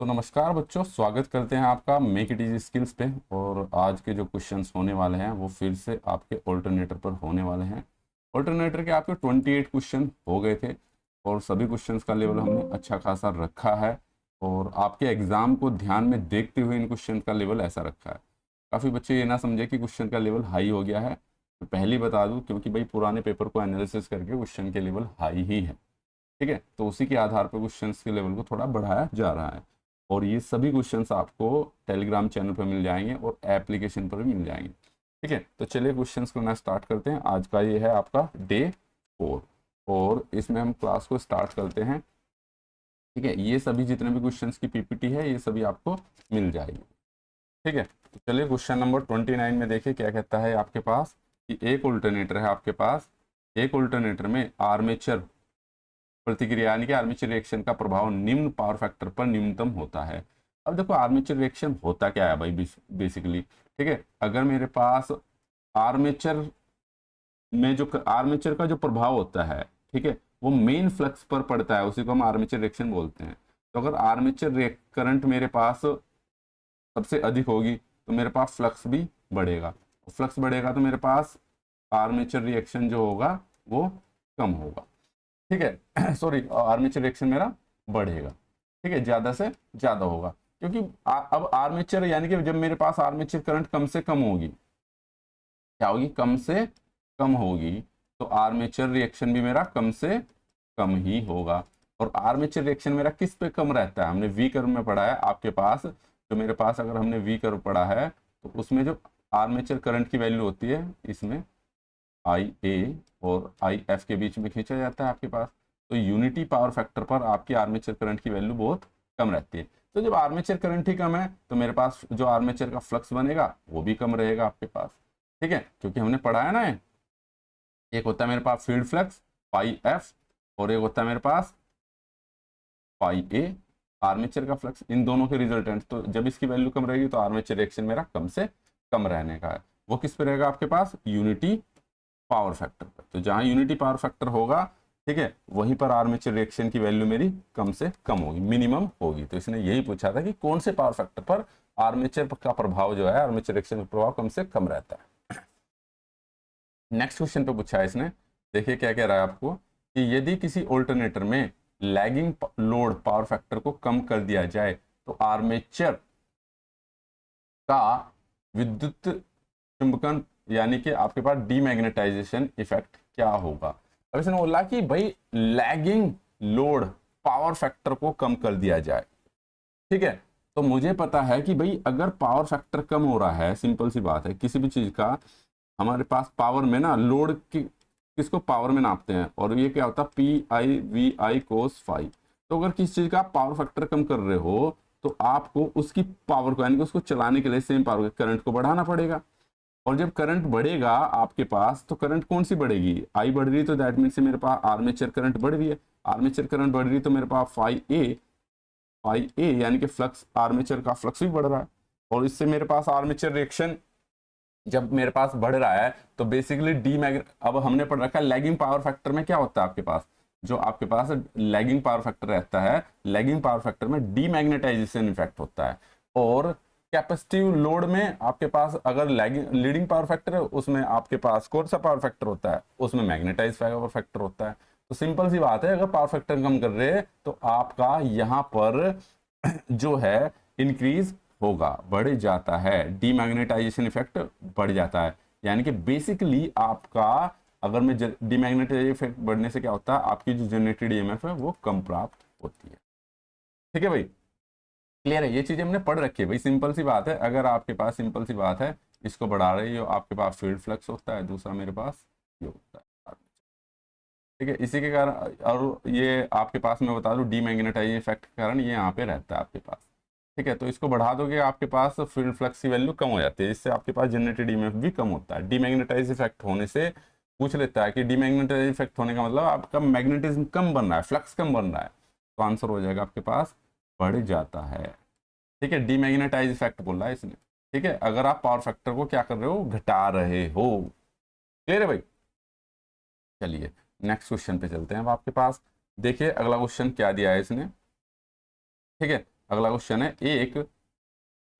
तो नमस्कार बच्चों, स्वागत करते हैं आपका मेक इट इजी स्किल्स पे। और आज के जो क्वेश्चंस होने वाले हैं वो फिर से आपके ऑल्टरनेटर पर होने वाले हैं। ऑल्टरनेटर के आपके 28 क्वेश्चन हो गए थे और सभी क्वेश्चंस का लेवल हमने अच्छा खासा रखा है और आपके एग्जाम को ध्यान में देखते हुए इन क्वेश्चन का लेवल ऐसा रखा है। काफ़ी बच्चे ये ना समझे कि क्वेश्चन का लेवल हाई हो गया है, तो पहले ही बता दूँ क्योंकि भाई पुराने पेपर को एनालिसिस करके क्वेश्चन के लेवल हाई ही है। ठीक है, तो उसी के आधार पर क्वेश्चंस के लेवल को थोड़ा बढ़ाया जा रहा है और ये सभी क्वेश्चंस आपको टेलीग्राम चैनल पर मिल जाएंगे और एप्लीकेशन पर भी मिल जाएंगे। ठीक है, तो चलिए क्वेश्चंस करना स्टार्ट करते हैं। आज का ये है आपका डे 4 और इसमें हम क्लास को स्टार्ट करते हैं। ठीक है, ये सभी जितने भी क्वेश्चंस की पीपीटी है ये सभी आपको मिल जाएगी। ठीक है, तो चलिए क्वेश्चन नंबर 29 में देखिए क्या कहता है आपके पास कि एक अल्टरनेटर है आपके पास। एक अल्टरनेटर में आर्मेचर प्रतिक्रिया यानी कि आर्मेचर रिएक्शन का प्रभाव निम्न पावर फैक्टर पर न्यूनतम होता है। अब देखो आर्मेचर रिएक्शन होता क्या है भाई बेसिकली। ठीक है, अगर मेरे पास आर्मेचर में जो आर्मेचर का जो प्रभाव होता है, ठीक है, वो मेन फ्लक्स पर पड़ता है, उसी को हम आर्मेचर रिएक्शन बोलते हैं। तो अगर आर्मेचर करंट मेरे पास सबसे अधिक होगी तो मेरे पास फ्लक्स भी बढ़ेगा, फ्लक्स बढ़ेगा तो मेरे पास आर्मेचर रिएक्शन जो होगा वो कम होगा। ठीक है सॉरी, आर्मेचर रिएक्शन मेरा बढ़ेगा। ठीक है, ज्यादा से ज्यादा होगा क्योंकि अब आर्मेचर यानी कि जब मेरे पास आर्मेचर करंट कम से कम होगी, क्या होगी, कम से कम होगी, तो आर्मेचर रिएक्शन भी मेरा कम से कम ही होगा। और आर्मेचर रिएक्शन मेरा किस पे कम रहता है, हमने वी कर्व में पढ़ा है आपके पास। जो मेरे पास अगर हमने वी कर्व पढ़ा है तो उसमें जो आर्मेचर करंट की वैल्यू होती है इसमें आई ए और आई एफ के बीच में खींचा जाता है आपके पास। तो यूनिटी पावर फैक्टर पर आपकी आर्मेचर करंट की वैल्यू बहुत कम रहती है। तो जब आर्मेचर करंट ही कम है तो मेरे पास जो आर्मेचर का फ्लक्स बनेगा वो भी कम रहेगा आपके पास। ठीक है, क्योंकि हमने पढ़ा है ना, एक होता है मेरे पास फील्ड फ्लक्स पाई एफ और एक होता है मेरे पास पाई ए आर्मेचर का फ्लक्स, इन दोनों के रिजल्टेंट। तो जब इसकी वैल्यू कम रहेगी तो आर्मेचर रिएक्शन मेरा कम से कम रहने का है। वो किस पे रहेगा आपके पास, यूनिटी पावर फैक्टर पर। तो जहां यूनिटी पावर फैक्टर होगा, ठीक है, वहीं पर आर्मेचर रिएक्शन की वैल्यू मेरी कम से कम होगी, मिनिमम होगी। तो इसने यही पूछा था कि कौन से पावर फैक्टर पर आर्मेचर का प्रभाव जो है, आर्मेचर रिएक्शन का प्रभाव कम से कम रहता है। नेक्स्ट क्वेश्चन पे पूछा है इसने, देखिए क्या कह रहा है आपको कि यदि किसी ऑल्टरनेटर में लैगिंग लोड पावर फैक्टर को कम कर दिया जाए तो आर्मेचर का विद्युत चुंबकन यानी कि आपके पास डीमैग्नेटाइजेशन इफेक्ट क्या होगा। अब इसने बोला कि भाई लैगिंग लोड पावर फैक्टर को कम कर दिया जाए। ठीक है, तो मुझे पता है कि भाई अगर पावर फैक्टर कम हो रहा है, सिंपल सी बात है, किसी भी चीज का हमारे पास पावर में ना लोड की किसको पावर में नापते हैं और ये क्या होता है P I V I cos five. तो अगर किसी चीज का पावर फैक्टर कम कर रहे हो तो आपको उसकी पावर को यानी कि उसको चलाने के लिए सेम पावर करंट को बढ़ाना पड़ेगा। और जब करंट बढ़ेगा आपके पास तो करंट कौन सी बढ़ेगी, आई बढ़ रही, तो दैट मीन से मेरे पास आर्मेचर करंट बढ़ रही है। आर्मेचर करंट बढ़ रही तो मेरे पास फाई ए यानी कि फ्लक्स, आर्मेचर का फ्लक्स भी बढ़ रहा है और इससे मेरे पास आर्मेचर रिएक्शन जब मेरे पास बढ़ रहा है तो बेसिकली अब हमने पढ़ रखा है लैगिंग पावर फैक्टर में क्या होता है आपके पास, जो आपके पास लैगिंग पावर फैक्टर रहता है, लैगिंग पावर फैक्टर में डीमैग्नेटाइजेशन इफेक्ट होता है। और कैपेसिटिव लोड में आपके पास अगर लैगिंग लीडिंग पावर फैक्टर है उसमें आपके पास कौन सा पावर फैक्टर होता है, उसमें मैग्नेटाइज पावर फैक्टर होता है। तो सिंपल सी बात है, अगर पावर फैक्टर कम कर रहे हैं तो आपका यहाँ पर जो है इंक्रीज होगा, बढ़ जाता है, डीमैग्नेटाइजेशन इफेक्ट बढ़ जाता है। यानी कि बेसिकली आपका अगर मैं डीमैग्नेटाइजेशन इफेक्ट बढ़ने से क्या होता है, आपकी जो जनरेटेड ईएमएफ है वो कम प्राप्त होती है। ठीक है भाई, क्लियर है, ये चीजें हमने पढ़ रखी है भाई, सिंपल सी बात है। अगर आपके पास सिंपल सी बात है इसको बढ़ा रही हो, आपके पास फील्ड फ्लक्स होता है, दूसरा मेरे पास ये होता है। ठीक है, इसी के कारण और ये आपके पास मैं बता दूं डीमैग्नेटाइजेशन इफेक्ट के कारण ये यहाँ पे रहता है आपके पास। ठीक है, तो इसको बढ़ा दोगे आपके पास फील्ड फ्लक्स की वैल्यू कम हो जाती है, इससे आपके पास जनरेटेड ईएमएफ भी कम होता है। डीमैग्नेटाइज इफेक्ट होने से पूछ लेता है कि डीमैग्नेटाइज इफेक्ट होने का मतलब आपका मैग्नेटिज्म कम बन रहा है, फ्लक्स कम बन रहा है, तो आंसर हो जाएगा आपके पास बढ़ जाता है। ठीक है, डीमैग्नेटाइज इफेक्ट बोल रहा है इसने। ठीक है, अगर आप पावर फैक्टर को क्या कर रहे हो, घटा रहे हो। क्लियर है भाई, चलिए नेक्स्ट क्वेश्चन पे चलते हैं। अब आपके पास देखिए अगला क्वेश्चन क्या दिया है इसने। ठीक है, अगला क्वेश्चन है, एक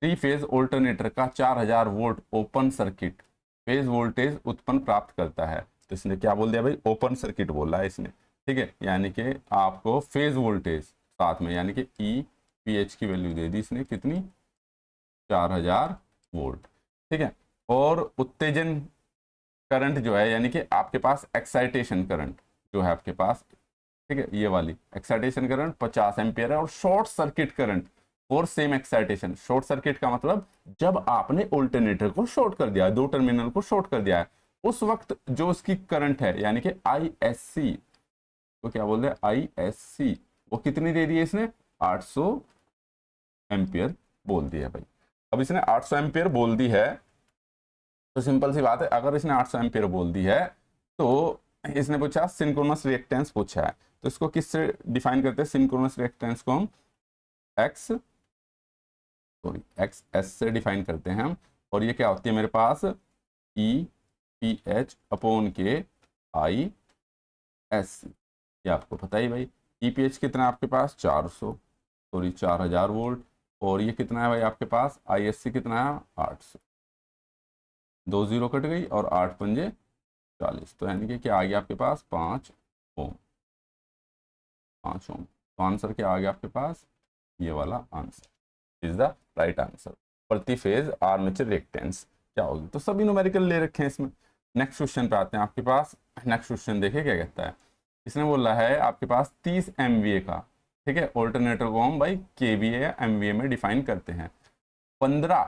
3 फेज ऑल्टरनेटर का 4000 volt open circuit phase voltage उत्पन्न प्राप्त करता है। तो इसने क्या बोल दिया भाई, ओपन सर्किट बोला है इसने, ठीक है, यानी कि आपको फेज वोल्टेज साथ में यानी कि ई पी एच की वैल्यू दे दी इसने, कितनी, 4000 वोल्ट, ठीक है। और उत्तेजन करंट जो है यानी कि आपके पास एक्साइटेशन करंट जो है आपके पास, ठीक है, ये वाली एक्साइटेशन करंट 50 एम्पियर है। और शॉर्ट सर्किट करंट और सेम एक्साइटेशन, शॉर्ट सर्किट का मतलब जब आपने ऑल्टरनेटर को शॉर्ट कर दिया, दो टर्मिनल को शॉर्ट कर दिया है, उस वक्त जो उसकी करंट है यानी कि ISC, तो क्या बोल रहे हैं ISC, वो कितनी दे दी है इसने, 800 एम्पियर बोल दिया भाई। अब इसने 800 एम्पियर बोल दी है तो सिंपल सी बात है, अगर इसने 800 एम्पियर बोल दी है तो इसने पूछा सिंक्रोनस रिएक्टेंस पूछा है, तो इसको किससे डिफाइन करते हैं, सिंक्रोनस रिएक्टेंस को हम एक्स एस से डिफाइन करते हैं हम। और ये क्या होती है मेरे पास, EPH अपॉन के ISC, ये आपको पता ही भाई। EPH कितना है आपके पास, 4000 वोल्ट, और ये कितना है भाई आपके पास, ISC कितना है, 800, 2 0 कट गई और 8 पंजे 40, तो यानी कि क्या आ गया आपके पास, 5 ओम, 5 ओम। तो आंसर क्या आ गया आपके पास, ये वाला answer is the right answer. प्रति फेज आर्मेचर रिएक्टेंस क्या होगी, तो सभी न्यूमेरिकल ले रखे हैं इसमें। नेक्स्ट क्वेश्चन पे आते हैं आपके पास। नेक्स्ट क्वेश्चन देखिए क्या कहता है, इसने बोला है आपके पास 30 MVA का, ठीक है, ऑल्टरनेटर को हम भाई KVA या MVA में डिफाइन करते हैं। 15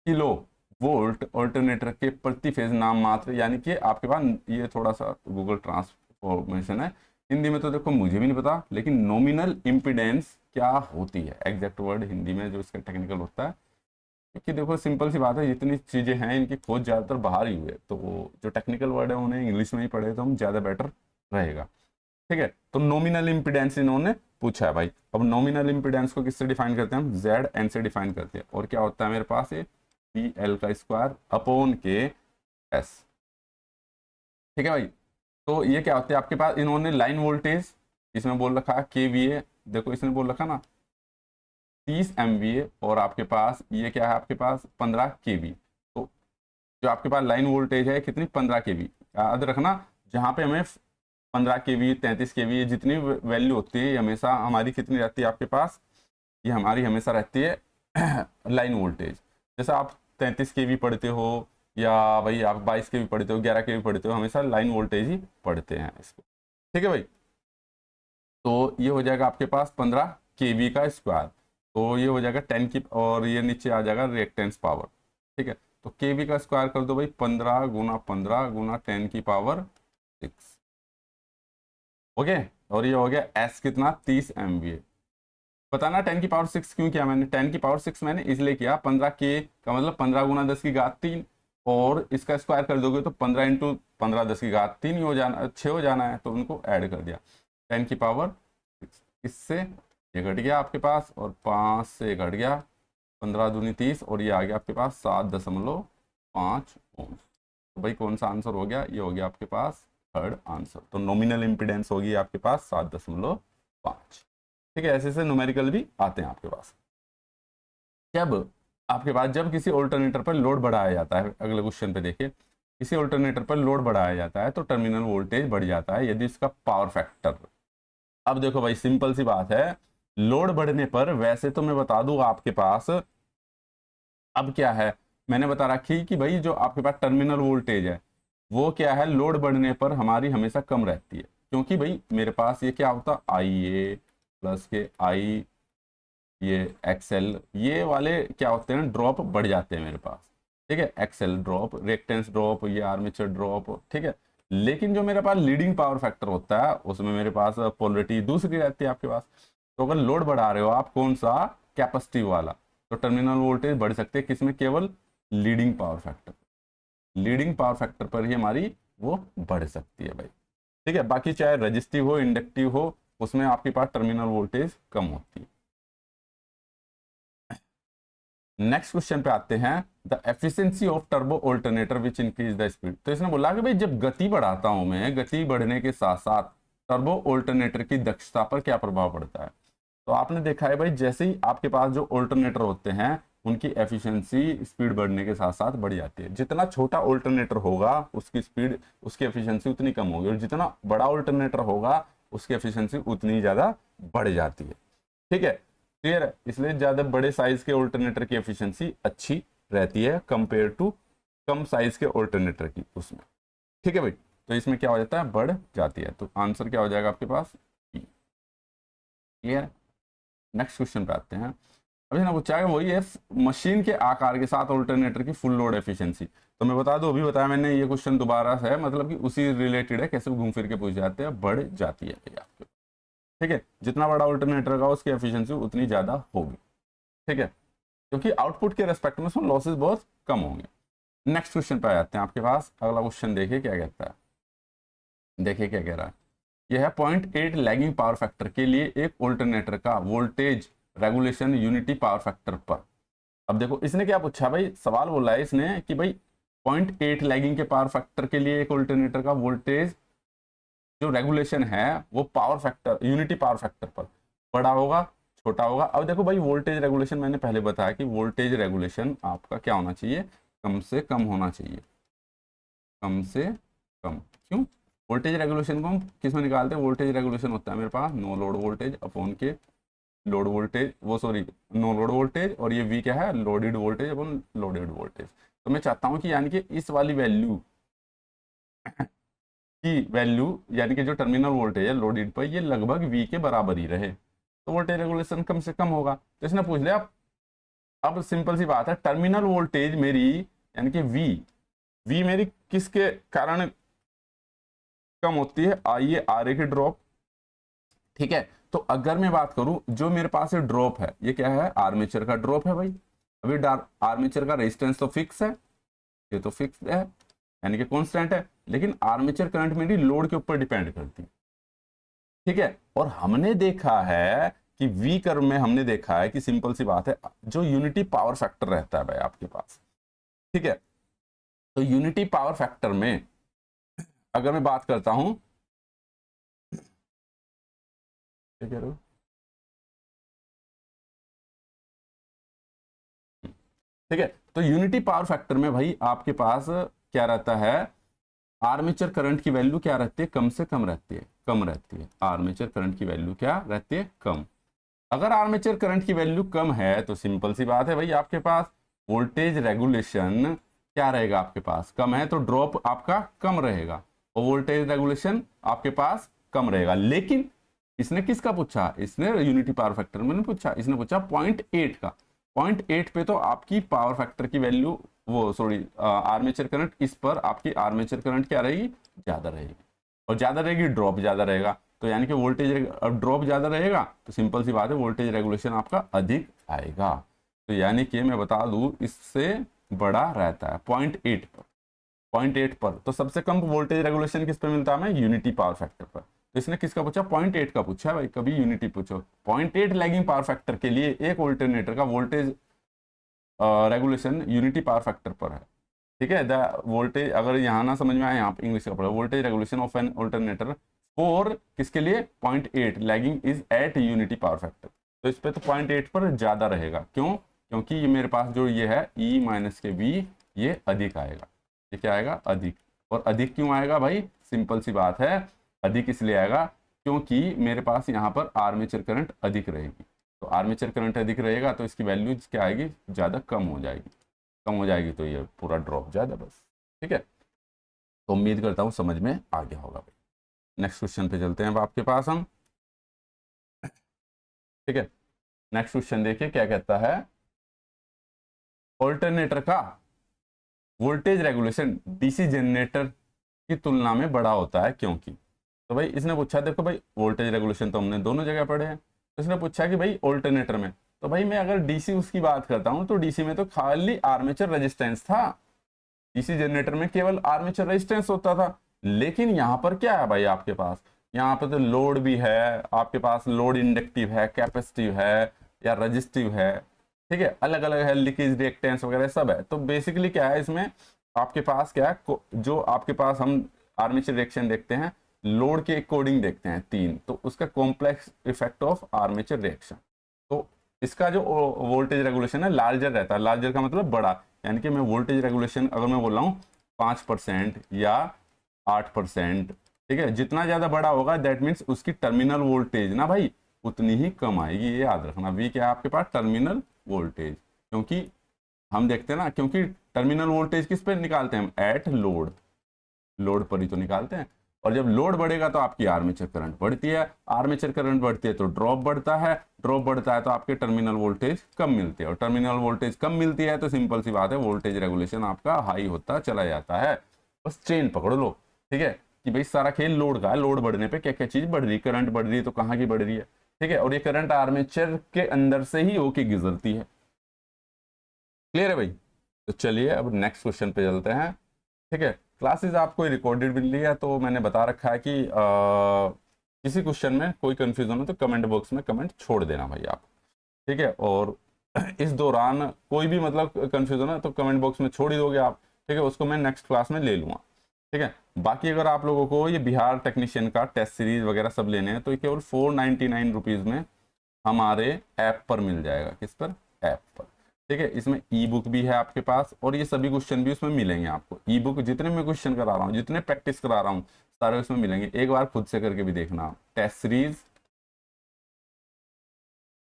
किलो वोल्ट ऑल्टरनेटर के प्रति फेज नाम मात्र, यानी कि आपके पास ये थोड़ा सा गूगल ट्रांसफॉर्मेशन है, हिंदी में तो देखो मुझे भी नहीं पता, लेकिन नॉमिनल इम्पीडेंस क्या होती है, एग्जैक्ट वर्ड हिंदी में जो इसका टेक्निकल होता है, क्योंकि देखो सिंपल सी बात है, जितनी चीज़ें हैं इनकी खोज ज़्यादातर बाहर ही हुई है, तो जो टेक्निकल वर्ड है उन्हें इंग्लिश में ही पढ़े तो हम ज़्यादा बेटर रहेगा, ठीक है। तो नॉमिनल इम्पीडेंस इन्होंने पूछा है भाई। अब नॉमिनल इम्पीडेंस को किससे डिफाइन करते हैं हम, ZN से डिफाइन करते हैं, और क्या होता है मेरे पास, ये PL का स्क्वायर अपॉन KS, ठीक है भाई। तो ये क्या होता है आपके पास, इन्होंने लाइन वोल्टेज इसमें बोल रखा है KVA, देखो इसने बोल रखा ना 30 MVA, और आपके पास ये क्या है आपके पास 15 kV, तो जो आपके पास लाइन वोल्टेज है कितनी, 15 kV। याद रखना, जहाँ पे हमें 15 kV 33 kV जितनी वैल्यू होती है हमेशा हमारी कितनी रहती है आपके पास, ये हमारी हमेशा रहती है लाइन वोल्टेज। जैसे आप 33 kV पढ़ते हो या भाई आप 22 kV पढ़ते हो, 11 kV पढ़ते हो, हमेशा लाइन वोल्टेज ही पढ़ते हैं इसको, ठीक है भाई। तो ये हो जाएगा आपके पास 15 kV का स्क्वायर, तो ये हो जाएगा 10 की, और ये नीचे आ जाएगा रिएक्टेंस पावर, ठीक है। तो KV का स्क्वायर कर दो भाई, 15 गुना 15 गुना 10 की पावर 6, ओके। और ये हो गया S कितना, 30 MVA। बताना 10 की पावर 6 क्यों किया मैंने, 10 की पावर 6 मैंने इसलिए किया, 15K का मतलब 15 गुना 10 की घात 3, और इसका स्क्वायर कर दोगे तो 15 इंटू 15 10 की घात 3 ही हो जाना, 6 हो जाना है, तो उनको ऐड कर दिया, 10 की पावर 6। इससे ये घट गया आपके पास, और 5 से घट गया, 15 दूनी 30, और ये आ गया आपके पास 7.5 ओम। तो भाई कौन सा आंसर हो गया, ये हो गया आपके पास थर्ड आंसर। तो नॉमिनल इम्पीडेंस होगी आपके पास 7.5, ठीक है। ऐसे ऐसे न्यूमेरिकल भी आते हैं आपके पास। जब आपके पास जब किसी ऑल्टरनेटर पर लोड बढ़ाया जाता है, अगले क्वेश्चन पे देखिए, किसी ऑल्टरनेटर पर लोड बढ़ाया जाता है तो टर्मिनल वोल्टेज बढ़ जाता है यदि इसका पावर फैक्टर, अब देखो भाई सिंपल सी बात है, लोड बढ़ने पर, वैसे तो मैं बता दूं आपके पास, अब क्या है मैंने बता रखी कि भाई जो आपके पास टर्मिनल वोल्टेज है वो क्या है, लोड बढ़ने पर हमारी हमेशा कम रहती है, क्योंकि भाई मेरे पास ये क्या होता है, IA प्लस के I, ये XL, ये वाले क्या होते हैं, ड्रॉप बढ़ जाते हैं मेरे पास, ठीक है, XL ड्रॉप, रिएक्टेंस ड्रॉप, ये आर्मेचर ड्रॉप, ठीक है। लेकिन जो मेरे पास लीडिंग पावर फैक्टर होता है उसमें मेरे पास पोलरिटी दूसरी रहती है आपके पास। तो अगर लोड बढ़ा रहे हो आप कौन सा, कैपेसिटिव वाला, तो टर्मिनल वोल्टेज बढ़ सकते हैं किसमें, केवल leading power factor, leading power factor पर ही हमारी वो बढ़ सकती है भाई, ठीक है। बाकी चाहे रजिस्टिव हो इंडक्टिव हो, उसमें आपके पास टर्मिनल वोल्टेज कम होती है। नेक्स्ट क्वेश्चन पे आते हैं, the efficiency of turbo alternator which increase the speed. तो इसने बोला कि भाई जब गति बढ़ाता हूं मैं, गति बढ़ने के साथ साथ टर्बो ऑल्टरनेटर की दक्षता पर क्या प्रभाव पड़ता है। तो आपने देखा है भाई, जैसे ही आपके पास जो ऑल्टरनेटर होते हैं उनकी एफिशिएंसी स्पीड बढ़ने के साथ साथ बढ़ जाती है। जितना छोटा ऑल्टरनेटर होगा उसकी स्पीड, उसकी एफिशिएंसी उतनी कम होगी, और जितना बड़ा ऑल्टरनेटर होगा उसकी एफिशिएंसी उतनी ज़्यादा बढ़ जाती है। ठीक है, क्लियर है। इसलिए ज़्यादा बड़े साइज के ऑल्टरनेटर की एफिशिएंसी अच्छी रहती है कंपेयर टू कम साइज के ऑल्टरनेटर की उसमें। ठीक है भाई, तो इसमें क्या हो जाता है, बढ़ जाती है। तो आंसर क्या हो जाएगा आपके पास, क्लियर। नेक्स्ट क्वेश्चन पे आते हैं। अभी ना पूछा है वही है, मशीन के आकार के साथ ऑल्टरनेटर की फुल लोड एफिशिएंसी। तो मैं बता दूं, अभी बताया मैंने, ये क्वेश्चन दोबारा से है, मतलब कि उसी रिलेटेड है, कैसे घूम फिर के पूछ जाते हैं, बढ़ जाती है भैया आपके। ठीक है, जितना बड़ा ऑल्टरनेटर का उसकी एफिशिएंसी उतनी ज्यादा होगी। ठीक है, क्योंकि आउटपुट के रेस्पेक्ट में उसमें लॉसेस बहुत कम होंगे। नेक्स्ट क्वेश्चन पे आ जाते हैं आपके पास। अगला क्वेश्चन देखिए क्या कहता है, देखिए क्या कह रहा है। यह है 0.8 लैगिंग पावर फैक्टर के लिए एक ऑल्टरनेटर का voltage regulation unity power factor पर। अब देखो इसने क्या पूछा भाई, सवाल बोला है इसने कि भाई 0.8 लैगिंग के पावर फैक्टर के लिए एक ऑल्टरनेटर का वोल्टेज जो रेगुलेशन है वो power factor, unity power factor पर बड़ा होगा छोटा होगा। अब देखो भाई, वोल्टेज रेगुलेशन मैंने पहले बताया कि वोल्टेज रेगुलेशन आपका क्या होना चाहिए, कम से कम होना चाहिए, कम से कम। क्यों, वोल्टेज रेगुलेशन को हम किस में निकालते हैं, वोल्टेज रेगुलेशन होता है मेरे पास नो लोड वोल्टेज अपॉन के लोड वोल्टेज, वो सॉरी नो लोड वोल्टेज, और ये वी क्या है, loaded voltage upon loaded voltage. तो मैं चाहता हूं कि यानी कि इस वाली वैल्यू की वैल्यू, यानी कि जो टर्मिनल वोल्टेज है लोडेड पर, ये लगभग वी के बराबर ही रहे, तो वोल्टेज रेगुलेशन कम से कम होगा। तो इसने पूछ लिया, अब सिंपल सी बात है, टर्मिनल वोल्टेज मेरी यानी कि वी मेरी किसके कारण कम होती है, आइए आर ए की ड्रॉप। ठीक है, तो अगर मैं बात करूं, जो मेरे पास ये ड्रॉप है ये क्या है, आर्मेचर का ड्रॉप है भाई। अभी आर्मेचर का रेजिस्टेंस तो फिक्स है, ये तो फिक्स है यानी कि कांस्टेंट है, लेकिन आर्मेचर करंट मेरी लोड के ऊपर डिपेंड करती है। ठीक है, और हमने देखा है कि वी कर्व में हमने देखा है कि सिंपल सी बात है, जो यूनिटी पावर फैक्टर रहता है भाई आपके पास, ठीक है, तो यूनिटी पावर फैक्टर में अगर मैं बात करता हूं, क्या कह रहे हो, ठीक है, तो यूनिटी पावर फैक्टर में भाई आपके पास क्या रहता है, आर्मेचर करंट की वैल्यू क्या रहती है, कम से कम रहती है, कम रहती है। आर्मेचर करंट की वैल्यू क्या रहती है, कम। अगर आर्मेचर करंट की वैल्यू कम है तो सिंपल सी बात है भाई, आपके पास वोल्टेज रेगुलेशन क्या रहेगा, आपके पास कम है तो ड्रॉप आपका कम रहेगा, और वोल्टेज रेगुलेशन आपके पास कम रहेगा। लेकिन इसने किसका पूछा, इसने यूनिटी पावर फैक्टर में पूछा, इसने पूछा 0.8 का। 0.8 पे तो आपकी पावर फैक्टर की वैल्यू, वो सॉरी आर्मेचर करंट, इस पर आपकी आर्मेचर करंट क्या रहेगी, ज्यादा रहेगी, और ज्यादा रहेगी ड्रॉप ज्यादा रहेगा। तो यानी कि वोल्टेज, अब ड्रॉप ज्यादा रहेगा तो सिंपल सी बात है वोल्टेज रेगुलेशन आपका अधिक आएगा। तो यानी कि मैं बता दूं, इससे बड़ा रहता है 0.8 पर, 0.8 पर। तो सबसे कम वोल्टेज रेगुलेशन किस पे मिलता है हमें, यूनिटी पावर फैक्टर पर। तो इसने किसका पूछा, 0.8 का पूछा है भाई, कभी यूनिटी पूछो। 0.8 लैगिंग पावर फैक्टर के लिए एक ऑल्टरनेटर का voltage regulation unity power factor पर है। ठीक है, द वोल्टेज, अगर यहाँ ना समझ में आए, यहाँ पे इंग्लिश का पढ़ो, voltage regulation of an alternator for किसके लिए, 0.8 lagging is at unity power factor. तो इस पे तो 0.8 पर ज्यादा रहेगा, क्यों, क्योंकि ये मेरे पास जो ये है E माइनस के V, ये अधिक आएगा, ये क्या आएगा, अधिक। और अधिक क्यों आएगा भाई, सिंपल सी बात है, अधिक इसलिए आएगा क्योंकि मेरे पास यहाँ पर आर्मेचर करंट अधिक रहेगी। तो आर्मेचर करंट अधिक रहेगा तो इसकी वैल्यू क्या आएगी, ज्यादा कम हो जाएगी, कम हो जाएगी तो ये पूरा ड्रॉप जाएगा बस। ठीक है, तो उम्मीद करता हूँ समझ में आ गया होगा भाई। नेक्स्ट क्वेश्चन पे चलते हैं अब आपके पास हम। ठीक है, नेक्स्ट क्वेश्चन देखिए क्या कहता है, ऑल्टरनेटर का वोल्टेज रेगुलेशन डीसी जनरेटर की तुलना में बड़ा होता है क्योंकि। तो भाई इसने पूछा, देखो भाई वोल्टेज रेगुलेशन तो हमने दोनों जगह पढ़े हैं, तो इसने पूछा कि भाई ऑल्टरनेटर में, तो भाई मैं अगर डीसी उसकी बात करता हूं तो डीसी में तो खाली आर्मेचर रेजिस्टेंस था, डीसी जनरेटर में केवल आर्मेचर रेजिस्टेंस होता था। लेकिन यहाँ पर क्या है भाई, आपके पास यहाँ पर तो लोड भी है, आपके पास लोड इंडक्टिव है, कैपेसिटिव है या रजिस्टिव है, ठीक है, अलग अलग है, लीकेज रिएक्टेंस वगैरह सब है। तो बेसिकली क्या है इसमें, आपके पास क्या है, जो आपके पास हम आर्मेचर रिएक्शन देखते हैं, लोड के अकॉर्डिंग देखते हैं 3, तो उसका complex effect of armature reaction. तो इसका जो वोल्टेज रेगुलेशन है लार्जर रहता है, लार्जर का मतलब बड़ा, यानी कि मैं वोल्टेज रेगुलेशन अगर मैं बोल रहा हूँ 5% या 8%, ठीक है, जितना ज्यादा बड़ा होगा दैट मीन्स उसकी टर्मिनल वोल्टेज ना भाई उतनी ही कम आएगी, ये याद रखना। वी क्या है आपके पास, टर्मिनल वोल्टेज, क्योंकि हम देखते हैं ना, क्योंकि टर्मिनल वोल्टेज किस पे निकालते हैं हम, एट लोड, लोड पर ही तो निकालते हैं। और जब लोड बढ़ेगा तो आपकी आर्मेचर करंट बढ़ती है, आर्मेचर करंट बढ़ती है तो ड्रॉप बढ़ता है, ड्रॉप बढ़ता है तो आपके टर्मिनल वोल्टेज कम मिलती है, और टर्मिनल वोल्टेज कम मिलती है तो सिंपल सी बात है वोल्टेज रेगुलेशन आपका हाई होता चला जाता है। बस चेन पकड़ लो, ठीक है, कि भाई सारा खेल लोड का है, लोड बढ़ने पे क्या क्या चीज बढ़ रही है, करंट बढ़ रही है तो कहाँ की बढ़ रही है, ठीक है, और ये करंट आर्मेचर के अंदर से ही होके गुजरती है। क्लियर है भाई? तो चलिए अब नेक्स्ट क्वेश्चन पे चलते हैं, ठीक है। क्लासेस आपको रिकॉर्डेड मिल रही है, तो मैंने बता रखा है कि किसी क्वेश्चन में कोई कंफ्यूजन हो तो कमेंट बॉक्स में कमेंट छोड़ देना भाई आप, ठीक है। और इस दौरान कोई भी मतलब कंफ्यूजन है तो कमेंट बॉक्स में छोड़ ही दोगे आप, ठीक है, उसको मैं नेक्स्ट क्लास में ले लूँगा, ठीक है। बाकी अगर आप लोगों को ये बिहार टेक्नीशियन का टेस्ट सीरीज वगैरह सब लेने हैं तो ये केवल 499 रुपीज़ में हमारे ऐप पर मिल जाएगा। किस पर? ऐप पर, ठीक है। इसमें ई बुक भी है आपके पास और ये सभी क्वेश्चन भी उसमें मिलेंगे आपको। ई बुक जितने मैं क्वेश्चन करा रहा हूँ, जितने प्रैक्टिस करा रहा हूँ, सारे उसमें मिलेंगे, एक बार खुद से करके भी देखना। टेस्ट सीरीज,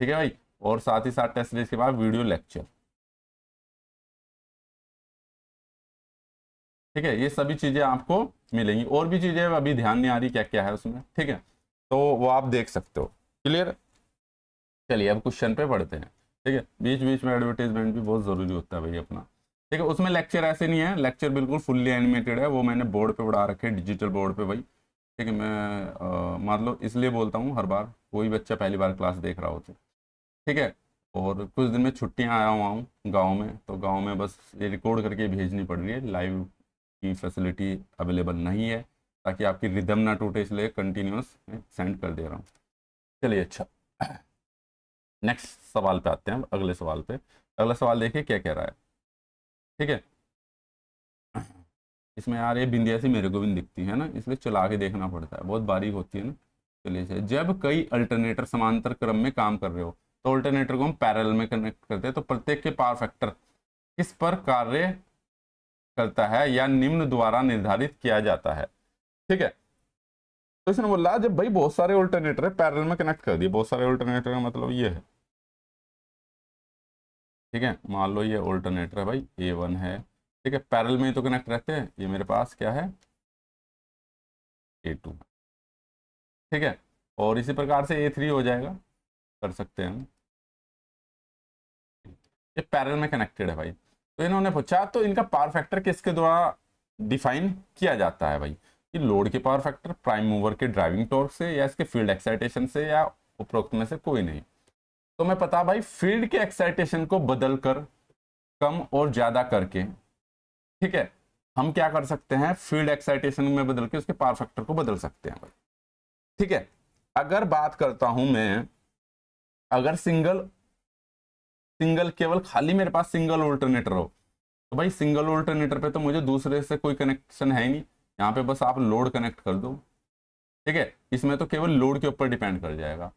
ठीक है भाई, और साथ ही साथ टेस्ट सीरीज के बाद वीडियो लेक्चर, ठीक है, ये सभी चीजें आपको मिलेंगी। और भी चीजें अभी ध्यान नहीं आ रही क्या क्या है उसमें, ठीक है, तो वो आप देख सकते हो। क्लियर? चलिए अब क्वेश्चन पे पढ़ते हैं, ठीक है। बीच बीच में एडवर्टाइजमेंट भी बहुत जरूरी होता है भाई अपना, ठीक है। उसमें लेक्चर ऐसे नहीं है, लेक्चर बिल्कुल फुल्ली एनिमेटेड है, वो मैंने बोर्ड पे पढ़ा रखे, डिजिटल बोर्ड पे भाई, ठीक है। मैं मान लो इसलिए बोलता हूँ हर बार कोई बच्चा पहली बार क्लास देख रहा हो तो, ठीक है। और कुछ दिन में छुट्टियाँ आया हुआ हूँ गाँव में, तो गाँव में बस ये रिकॉर्ड करके भेजनी पड़ रही है, लाइव की फैसिलिटी अवेलेबल नहीं है, ताकि आपकी रिदम ना टूटे, इसलिए कंटिन्यूस सेंड कर दे रहा हूँ। चलिए अच्छा, नेक्स्ट सवाल पे आते हैं, अगले सवाल पे। अगला सवाल देखिए क्या कह रहा है, ठीक है। इसमें यार ये बिंदिया सी मेरे को भी दिखती है ना, इसलिए चला के देखना पड़ता है, बहुत बारीक होती है ना। चलिए से, जब कई अल्टरनेटर समांतर क्रम में काम कर रहे हो तो अल्टरनेटर को हम पैरेलल में कनेक्ट करते हैं, तो प्रत्येक के पावर फैक्टर किस पर कार्य करता है या निम्न द्वारा निर्धारित किया जाता है, ठीक है। तो इसने बोला जब भाई बहुत सारे अल्टरनेटर है पैरेलल में कनेक्ट कर दिए, बहुत सारे अल्टरनेटर का मतलब ये है, ठीक है। मान लो ये अल्टरनेटर है भाई, A1 है, ठीक है, पैरेलल में ही तो कनेक्ट रहते हैं। ये मेरे पास क्या है, A2, ठीक है। और इसी प्रकार से A3 हो जाएगा, कर सकते हैं हम, ये पैरेलल में कनेक्टेड है भाई। तो इन्होंने पूछा तो इनका पावर फैक्टर किसके द्वारा डिफाइन किया जाता है भाई, कि लोड के पावर फैक्टर, प्राइम मूवर के ड्राइविंग टॉर्क से, या इसके फील्ड एक्साइटेशन से, या उपरोक्त में से कोई नहीं। तो मैं पता भाई फील्ड के एक्साइटेशन को बदल कर, कम और ज्यादा करके, ठीक है, हम क्या कर सकते हैं, फील्ड एक्साइटेशन में बदल के उसके पावर फैक्टर को बदल सकते हैं भाई, ठीक है। अगर बात करता हूं मैं, अगर सिंगल सिंगल केवल खाली मेरे पास सिंगल ऑल्टरनेटर हो, तो भाई सिंगल ऑल्टरनेटर पे तो मुझे दूसरे से कोई कनेक्शन है ही नहीं, यहाँ पे बस आप लोड कनेक्ट कर दो, ठीक है, इसमें तो केवल लोड के ऊपर डिपेंड कर जाएगा।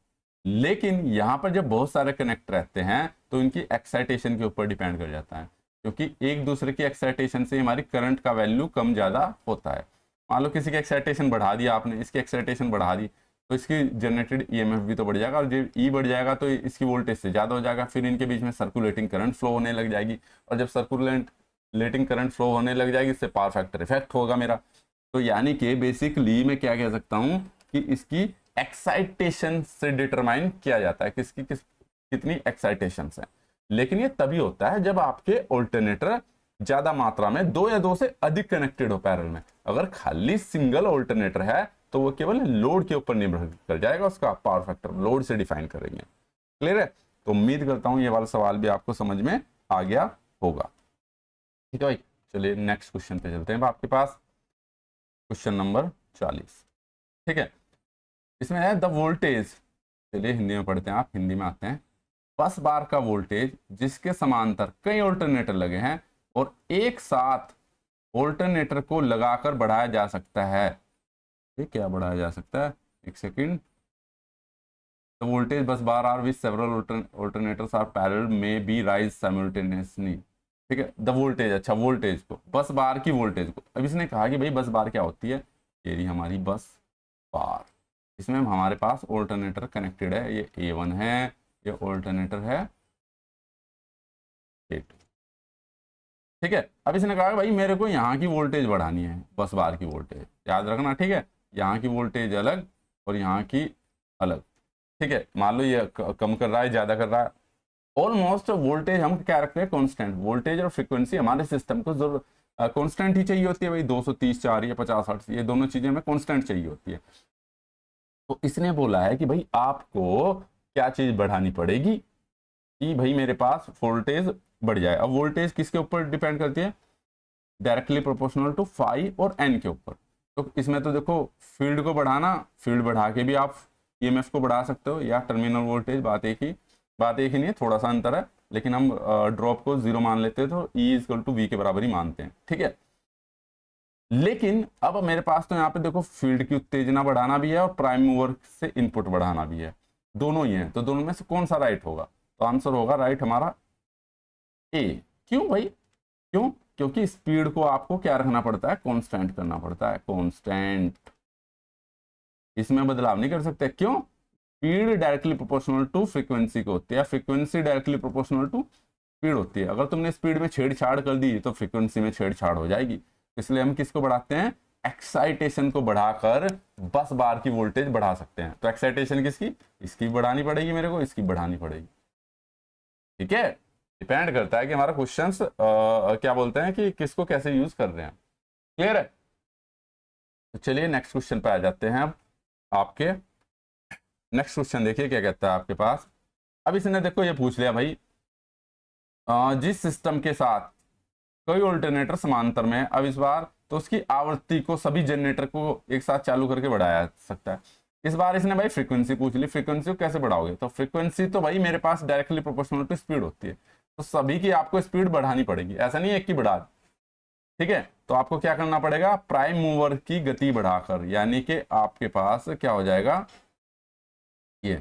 लेकिन यहाँ पर जब बहुत सारे कनेक्ट रहते हैं तो इनकी एक्साइटेशन के ऊपर डिपेंड कर जाता है, क्योंकि एक दूसरे की एक्साइटेशन से हमारी करंट का वैल्यू कम ज़्यादा होता है। मान लो किसी की एक्साइटेशन बढ़ा दिया आपने, इसकी एक्साइटेशन बढ़ा दी, तो इसकी जनरेटेड ईएमएफ भी तो बढ़ जाएगा, और जब ई बढ़ जाएगा तो इसकी वोल्टेज से ज़्यादा हो जाएगा, फिर इनके बीच में सर्कुलेटिंग करंट फ्लो होने लग जाएगी, और जब सर्कुलेटिंग करंट फ्लो होने लग जाएगी इससे पावर फैक्टर इफेक्ट होगा मेरा। तो यानी कि बेसिकली मैं क्या कह सकता हूँ कि इसकी एक्साइटेशन से डिटरमाइन किया जाता है किसकी कितनी एक्साइटेशन है। लेकिन ये तभी होता है जब आपके ऑल्टरनेटर ज्यादा मात्रा में दो या दो से अधिक कनेक्टेड हो पैरेलल में। अगर खाली सिंगल ऑल्टरनेटर है तो वो केवल लोड के ऊपर निर्भर कर जाएगा, उसका पावर फैक्टर लोड से डिफाइन करेंगे। क्लियर है? तो उम्मीद करता हूं ये वाला सवाल भी आपको समझ में आ गया होगा, ठीक है भाई। चलिए नेक्स्ट क्वेश्चन पे चलते हैं आपके पास, क्वेश्चन नंबर 40, ठीक है। इसमें है द वोल्टेज, चलिए हिंदी में पढ़ते हैं, आप हिंदी में आते हैं। बस बार का वोल्टेज जिसके समांतर कई ऑल्टरनेटर लगे हैं और एक साथ ऑल्टरनेटर को लगाकर बढ़ाया जा सकता है, ये क्या बढ़ाया जा सकता है, एक second. The voltage bus bar are with several alternators are parallel may be rise simultaneously। ठीक है, द वोल्टेज, अच्छा वोल्टेज को, बस बार की वोल्टेज को। अब इसने कहा कि भाई बस बार क्या होती है, ये रही हमारी बस बार, इसमें हमारे पास ऑल्टरनेटर कनेक्टेड है, ये A1 है, ये ऑल्टरनेटर है A2। ठीक है, अब इसने कहा भाई मेरे को यहाँ की वोल्टेज बढ़ानी है, बस बार की वोल्टेज याद रखना। ठीक है, यहाँ की वोल्टेज अलग और यहाँ की अलग। ठीक है, मान लो ये कम कर रहा है, ज्यादा कर रहा है, ऑलमोस्ट वोल्टेज हम क्या रखते हैं कांस्टेंट, वोल्टेज और फ्रीक्वेंसी हमारे सिस्टम को जरूर कांस्टेंट ही चाहिए होती है भाई, 230 4 या 50 हर्ट्ज, ये दोनों चीजें हमें कांस्टेंट चाहिए होती है। तो इसने बोला है कि भाई आपको क्या चीज बढ़ानी पड़ेगी कि भाई मेरे पास वोल्टेज बढ़ जाए। अब वोल्टेज किसके ऊपर डिपेंड करती है, डायरेक्टली प्रोपोर्शनल टू फाई और एन के ऊपर। तो इसमें तो देखो फील्ड को बढ़ाना, फील्ड बढ़ा के भी आप ईएमएफ को बढ़ा सकते हो, या टर्मिनल वोल्टेज, बात एक ही नहीं है, थोड़ा सा अंतर है, लेकिन हम ड्रॉप को 0 मान लेते हैं तो E=V के बराबर ही मानते हैं। ठीक है, लेकिन अब मेरे पास तो यहाँ पे देखो फील्ड की उत्तेजना बढ़ाना भी है और प्राइम मूवर से इनपुट बढ़ाना भी है, दोनों ही है। तो दोनों में से कौन सा राइट होगा, तो आंसर होगा राइट हमारा ए। क्यों भाई, क्यों, क्योंकि स्पीड को आपको क्या रखना पड़ता है, कांस्टेंट करना पड़ता है, कांस्टेंट, इसमें बदलाव नहीं कर सकते। क्यों, speed directly proportional to frequency को होती है, frequency directly proportional to speed होती है। अगर तुमने स्पीड में छेड़छाड़ कर दी तो फ्रीक्वेंसी में छेड़छाड़ हो जाएगी। इसलिए हम किसको बढ़ाते हैं, एक्साइटेशन को बढ़ाकर बस बार की वोल्टेज बढ़ा सकते हैं। तो एक्साइटेशन किसकी, इसकी बढ़ानी पड़ेगी मेरे को, इसकी बढ़ानी पड़ेगी। ठीक है, डिपेंड करता है कि हमारा क्वेश्चंस क्या बोलते हैं कि किसको कैसे यूज कर रहे हैं। क्लियर है, तो चलिए नेक्स्ट क्वेश्चन पे आ जाते हैं। अब आपके नेक्स्ट क्वेश्चन देखिए क्या कहता है आपके पास। अब इसने देखो ये पूछ लिया भाई जिस सिस्टम के साथ कोई ऑल्टरनेटर समांतर में है, अब इस बार तो उसकी आवृत्ति को सभी जनरेटर को एक साथ चालू करके बढ़ाया जा सकता है। इस बार इसने भाई फ्रीक्वेंसी पूछ ली, फ्रीक्वेंसी को कैसे बढ़ाओगे, तो फ्रीक्वेंसी तो भाई मेरे पास डायरेक्टली प्रोपोर्शनल टू स्पीड होती है, तो सभी की आपको स्पीड बढ़ानी पड़ेगी, ऐसा नहीं एक की बढ़ा। ठीक है, तो आपको क्या करना पड़ेगा, प्राइम मूवर की गति बढ़ाकर, यानी कि आपके पास क्या हो जाएगा, ये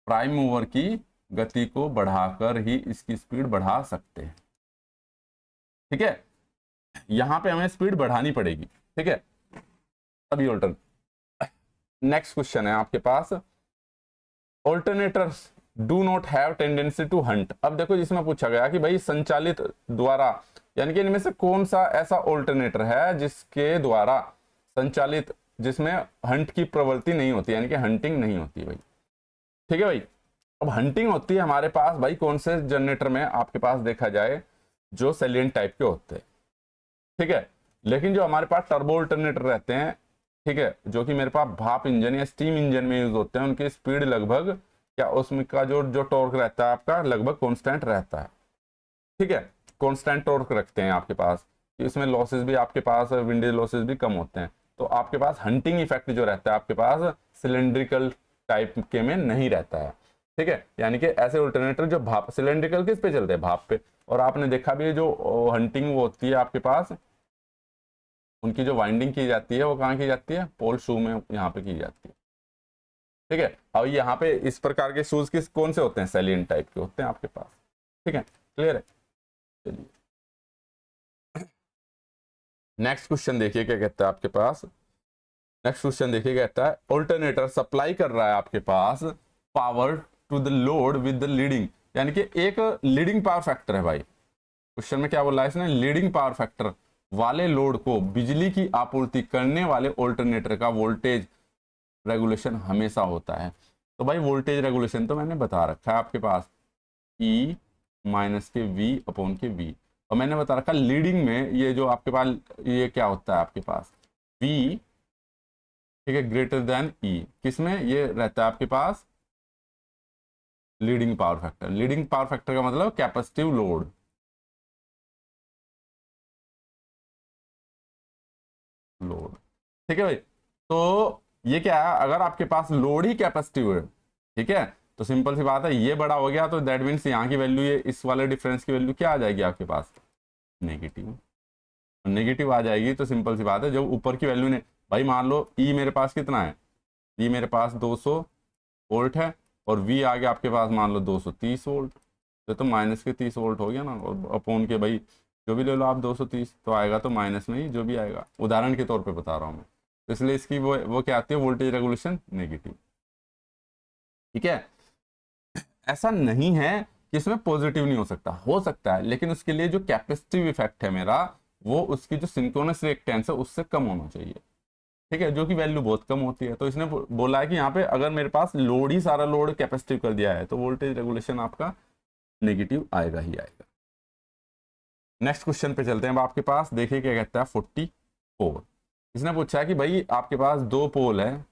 प्राइम मूवर की गति को बढ़ाकर ही इसकी स्पीड बढ़ा सकते हैं। ठीक है, यहां पे हमें स्पीड बढ़ानी पड़ेगी। ठीक है, अभी ऑल्टर नेक्स्ट क्वेश्चन है आपके पास, alternators do not have tendency to hunt. अब देखो जिसमें पूछा गया कि भाई संचालित द्वारा, यानी कि इनमें से कौन सा ऐसा ऑल्टरनेटर है जिसके द्वारा संचालित, जिसमें हंट की प्रवृत्ति नहीं होती, यानी कि हंटिंग नहीं होती भाई। ठीक है भाई, अब हंटिंग होती है हमारे पास भाई कौन से जनरेटर में, आपके पास देखा जाए जो सैलिएंट टाइप के होते हैं। ठीक है, लेकिन जो हमारे पास टर्बो अल्टरनेटर रहते हैं, ठीक है, जो कि मेरे पास भाप इंजन या स्टीम इंजन में यूज होते हैं, उनकी स्पीड लगभग क्या, उसमें का जो टॉर्क रहता है आपका लगभग कांस्टेंट रहता है। ठीक है, कांस्टेंट टॉर्क रखते हैं आपके पास, इसमें लॉसेस भी आपके पास, विंडेज लॉसेस भी कम होते हैं। तो आपके पास हंटिंग इफेक्ट जो रहता है आपके पास सिलेंड्रिकल टाइप के में नहीं रहता है। ठीक है, यानी कि ऐसे अल्टरनेटर जो भाप, सिलेंड्रिकल किस पे चलते हैं, भाप पे। और आपने देखा भी जो हंटिंग वो होती है आपके पास, उनकी जो वाइंडिंग की जाती है वो कहाँ की जाती है, पोल शू में यहाँ पे की जाती है। ठीक है, और यहाँ पे इस प्रकार के शूज किस कौन से होते हैं, सैलिएंट टाइप के होते हैं आपके पास। ठीक है, क्लियर है। चलिए नेक्स्ट क्वेश्चन देखिए क्या कहता है आपके पास। नेक्स्ट क्वेश्चन देखिए कहता है, ऑल्टरनेटर सप्लाई कर रहा है आपके पास power to the load with the leading, यानी कि एक लीडिंग पावर फैक्टर है भाई। क्वेश्चन में क्या बोला है इसने, लीडिंग पावर फैक्टर वाले लोड को बिजली की आपूर्ति करने वाले ऑल्टरनेटर का वोल्टेज रेगुलेशन हमेशा होता है। तो भाई वोल्टेज रेगुलेशन तो मैंने बता रखा है आपके पास, E माइनस के V अपॉन के V, और मैंने बता रखा लीडिंग में ये जो आपके पास ये क्या होता है आपके पास V, ठीक है, ग्रेटर देन E, किसमें ये रहता है आपके पास, leading power factor. Leading power factor का मतलब कैपेसिटिव लोड, ठीक है भाई। तो ये क्या है, अगर आपके पास लोड ही कैपेसिटिव है, ठीक है, तो सिंपल सी बात है ये बड़ा हो गया, तो दैट मीन्स यहाँ की वैल्यू, ये इस वाले डिफरेंस की वैल्यू क्या आ जाएगी आपके पास, नेगेटिव। नेगेटिव आ जाएगी तो सिंपल सी बात है, जब ऊपर की वैल्यू ने भाई मान लो ई मेरे पास कितना है, ई मेरे पास 200 वोल्ट है और वी आ गया आपके पास मान लो 230 वोल्ट, तो माइनस के 30 वोल्ट हो गया ना, और अपोन के भाई जो भी ले लो आप 230, तो आएगा तो माइनस में ही जो भी आएगा, उदाहरण के तौर पे बता रहा हूँ मैं, तो इसलिए इसकी वो क्या आती है, वोल्टेज रेगुलेशन नेगेटिव। ठीक है, ऐसा नहीं है कि इसमें पॉजिटिव नहीं हो सकता है, लेकिन उसके लिए जो कैपेसिटिव इफेक्ट है मेरा, वो उसकी जो सिंक्रोनस रिएक्टेंस है उससे कम होना चाहिए। ठीक है, जो कि वैल्यू बहुत कम होती है, तो इसने बोला है कि यहाँ पे अगर मेरे पास लोड ही सारा लोड कैपेसिटिव कर दिया है तो वोल्टेज रेगुलेशन आपका नेगेटिव आएगा ही आएगा। नेक्स्ट क्वेश्चन पे चलते हैं अब आपके पास, देखिए क्या कहता है 44। इसने पूछा है कि भाई आपके पास दो पोल है,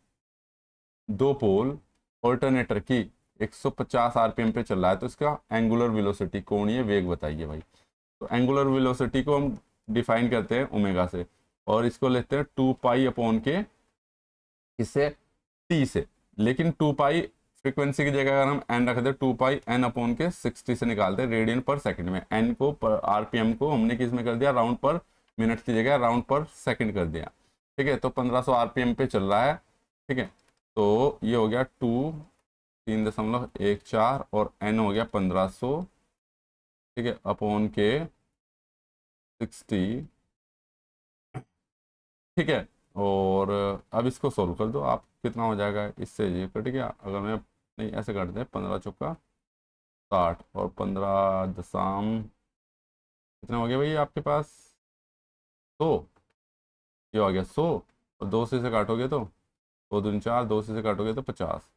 दो पोल ऑल्टरनेटर की 150 आरपीएम पे चल रहा है, तो इसका एंगुलर वेलोसिटी कोणीय वेग बताइए भाई। तो एंगुलर वेलोसिटी को हम डिफाइन करते हैं ओमेगा से, और इसको लेते हैं 2 पाई अपॉन के इससे टी से, लेकिन 2 पाई फ्रीक्वेंसी की जगह अगर हम एन रख दे 2 पाई एन अपॉन के 60 से निकालते हैं रेडियन पर सेकंड में, एन को आरपीएम को हमने किस में कर दिया, राउंड पर मिनट की जगह राउंड पर सेकंड कर दिया। ठीक है, तो 1500 आरपीएम पे चल रहा है। ठीक है, तो ये हो गया 3.14 और एन हो गया 1500, ठीक है, अपॉन के 60। ठीक है, और अब इसको सोल्व कर दो आप, कितना हो जाएगा, इससे ये कट गया, अगर मैं नहीं ऐसे कर दे 15 चौका 60 और 15 दशम कितना हो गया भाई आपके पास 100, ये हो गया 100, और 2 से काटोगे तो 2 दूनी 4, 2 से काटोगे तो 50,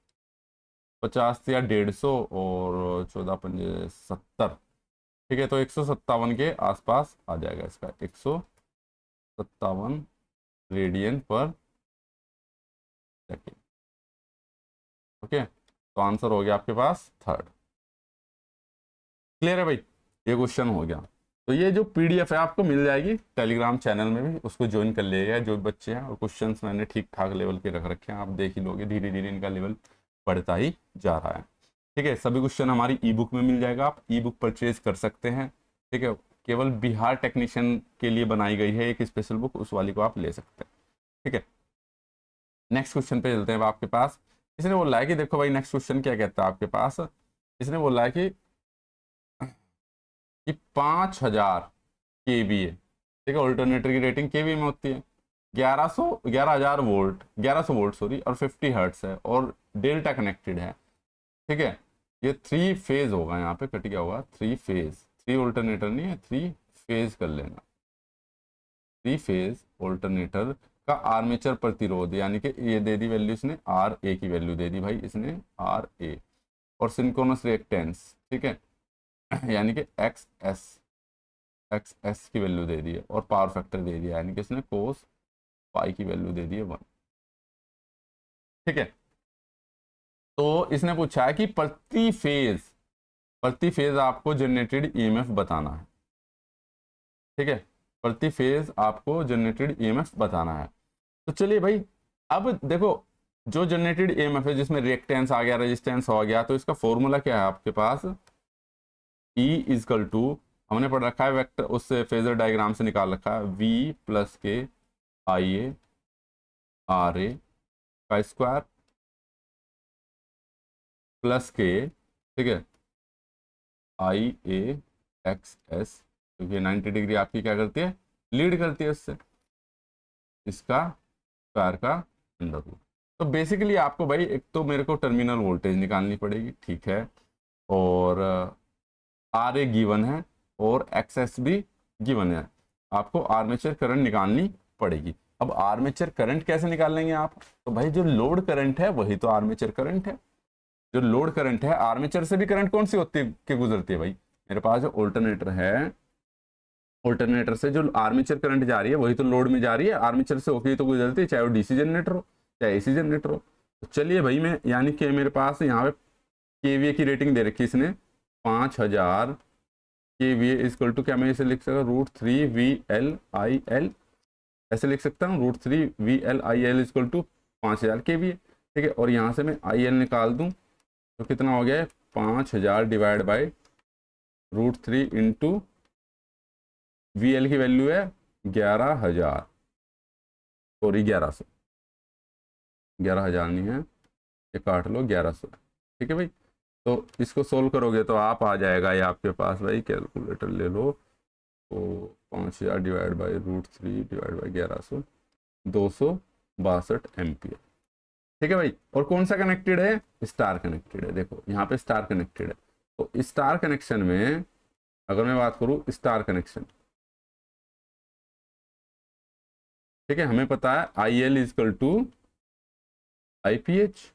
50 या 150 और 14 पंजे 70। ठीक है, तो 157 के आसपास आ जाएगा इसका, 157 रेडियन पर सेकेंड। ओके, तो आंसर हो गया आपके पास थर्ड। क्लियर है भाई, ये क्वेश्चन हो गया। तो ये जो पीडीएफ है आपको मिल जाएगी टेलीग्राम चैनल में भी, उसको ज्वाइन कर लिएगा जो बच्चे हैं, और क्वेश्चंस मैंने ठीक ठाक लेवल के रख रखे हैं, आप देख ही लोगे, धीरे धीरे इनका लेवल बढ़ता ही जा रहा है। ठीक है, सभी क्वेश्चन हमारी ई बुक में मिल जाएगा, आप ई बुक परचेज कर सकते हैं। ठीक है, केवल बिहार टेक्नीशियन के लिए बनाई गई है एक स्पेशल बुक, उस वाली को आप ले सकते हैं। ठीक है, नेक्स्ट क्वेश्चन पे चलते हैं आपके पास। इसने बोला है कि देखो भाई नेक्स्ट क्वेश्चन क्या कहता है आपके पास, इसने बोला है कि 5000 केवीए, ठीक है, ऑल्टरनेटर की रेटिंग केवी में होती है, 11,000 वोल्ट, 1100 वोल्ट सॉरी, और 50 हर्ट्स है और डेल्टा कनेक्टेड है। ठीक है, ये 3 फेज होगा, यहाँ पे कट गया होगा 3 फेज, 3 ऑल्टरनेटर नहीं है, 3 फेज कर लेना, 3 फेज ऑल्टरनेटर का आर्मेचर प्रतिरोध, यानी कि ये दे दी वैल्यू इसने, आर ए की वैल्यू दे दी भाई इसने, आर ए, और सिंक्रोनस रिएक्टेंस, ठीक है, यानी कि एक्स एस की वैल्यू दे दी है, और पावर फैक्टर दे दिया, यानी कि इसने कोस पाई की वैल्यू दे दी है 1। ठीक है, तो इसने पूछा है कि प्रति फेज आपको जनरेटेड ईएमएफ बताना है। ठीक है, प्रति फेज आपको जनरेटेड ईएमएफ बताना है। तो चलिए भाई, अब देखो जो जनरेटेड ईएमएफ है जिसमें रिएक्टेंस आ गया, रेजिस्टेंस हो गया, तो इसका फॉर्मूला क्या है आपके पास, E इजकल टू, हमने पढ़ रखा है वेक्टर, उससे फेजर डायग्राम से निकाल रखा है, V प्लस के आई ए आर ए का स्क्वायर प्लस के, ठीक है, आई ए एक्स एस, क्योंकि 90 डिग्री आपकी क्या करती है, लीड करती है उससे, इसका स्क्वायर का अंडर रूट। तो बेसिकली आपको भाई एक तो मेरे को टर्मिनल वोल्टेज निकालनी पड़ेगी, ठीक है, और आर ए गिवन है और एक्स एस भी गिवन है, आपको आर्मेचर करंट निकालनी पड़ेगी। अब आर्मेचर करंट कैसे निकाल लेंगे आप, तो भाई जो लोड करंट है वही तो आर्मेचर करंट है, जो लोड करंट है, आर्मेचर से भी करंट कौन सी होती है कि गुजरती है भाई, मेरे पास जो ऑल्टरनेटर है, ऑल्टरनेटर से जो आर्मेचर करंट जा रही है वही तो लोड में जा रही है, आर्मेचर से होकर तो गुजरती है, चाहे वो डीसी जनरेटर हो चाहे एसी जनरेटर हो। तो चलिए भाई, मैं यानी कि मेरे पास यहाँ पे केवीए की रेटिंग दे रखी है इसने 5000 केवीए इक्वल टू, क्या मैं इसे लिख सकता हूँ, √3 VL ऐसे लिख सकता हूँ, √3 VL इक्वल टू 5000 केवीए। ठीक है, और यहाँ से मैं IL निकाल दूँ तो कितना हो गया है, 5000 डिवाइड बाई √3 इंटू VL की वैल्यू है 11000, सॉरी 1100, 11,000 नहीं है, ये काट लो 1100। ठीक है भाई, तो इसको सोल्व करोगे तो आप आ जाएगा ये आपके पास भाई, कैलकुलेटर ले लो, तो 5000 divide by √3 divide by 1100, 262 ampere. ठीक है भाई, और कौन सा कनेक्टेड है? स्टार कनेक्टेड है। देखो यहाँ पे स्टार कनेक्टेड है, तो स्टार कनेक्शन में अगर मैं बात करूँ स्टार कनेक्शन, ठीक है, हमें पता है IL इजकल टू IPH,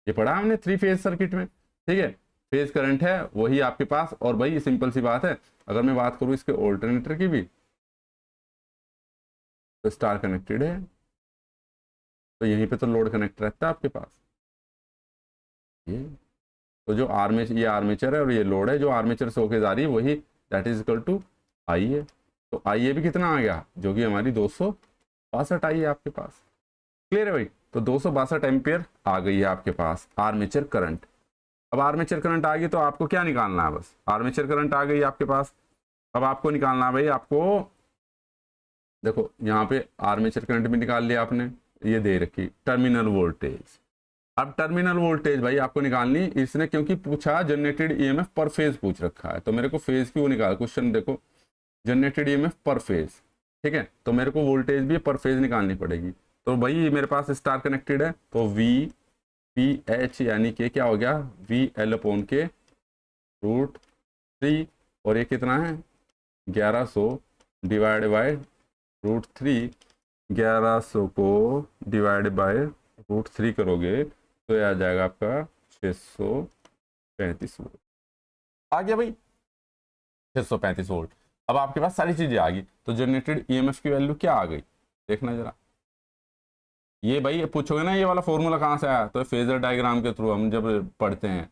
ये पढ़ा हमने 3 फेज सर्किट में। ठीक है, फेज करंट है वही आपके पास, और भाई ये सिंपल सी बात है। अगर मैं बात करूँ इसके ऑल्टरनेटर की भी, तो स्टार कनेक्टेड है, तो यहीं पे तो लोड कनेक्ट रहता है आपके पास। ये तो जो आर्मेचर, ये आर्मेचर है और ये लोड है, जो आर्मेचर से होके जा रही है वही, that is equal to IA। तो IA भी कितना आ गया, जो कि हमारी 262 आई है आपके पास। क्लियर है भाई, तो 262 एम्पियर आ गई है आपके पास आर्मेचर करंट। अब आर्मेचर करंट आ गई तो आपको क्या निकालना है, बस आर्मेचर करंट आ गई आपके पास। अब आपको निकालना है भाई, आपको देखो यहाँ पे आर्मेचर करंट भी निकाल लिया आपने, ये दे रखी टर्मिनल वोल्टेज। अब टर्मिनल वोल्टेज भाई आपको निकालनी इसने, क्योंकि पूछा जनरेटेड EMF पर फेज पूछ रखा है, तो मेरे को फेज की वो निकाल, क्वेश्चन देखो जनरेटेड EMF पर फेज। ठीक है, तो मेरे को वोल्टेज भी पर फेज निकालनी पड़ेगी। तो भाई मेरे पास स्टार कनेक्टेड है, तो VPH यानी कि क्या हो गया, VL/√3, और ये कितना है 1100 डिवाइड बाय √3, 1100 को डिवाइड बाय √3 करोगे तो ये आ जाएगा आपका 635 वोल्ट। आ गया भाई 635 वोल्ट। अब आपके पास सारी चीजें आ गई, तो जनरेटेड EMF की वैल्यू क्या आ गई देखना जरा। ये भाई ये पूछोगे ना ये वाला फॉर्मूला कहाँ से आया, तो फेजर डायग्राम के थ्रू हम जब पढ़ते हैं।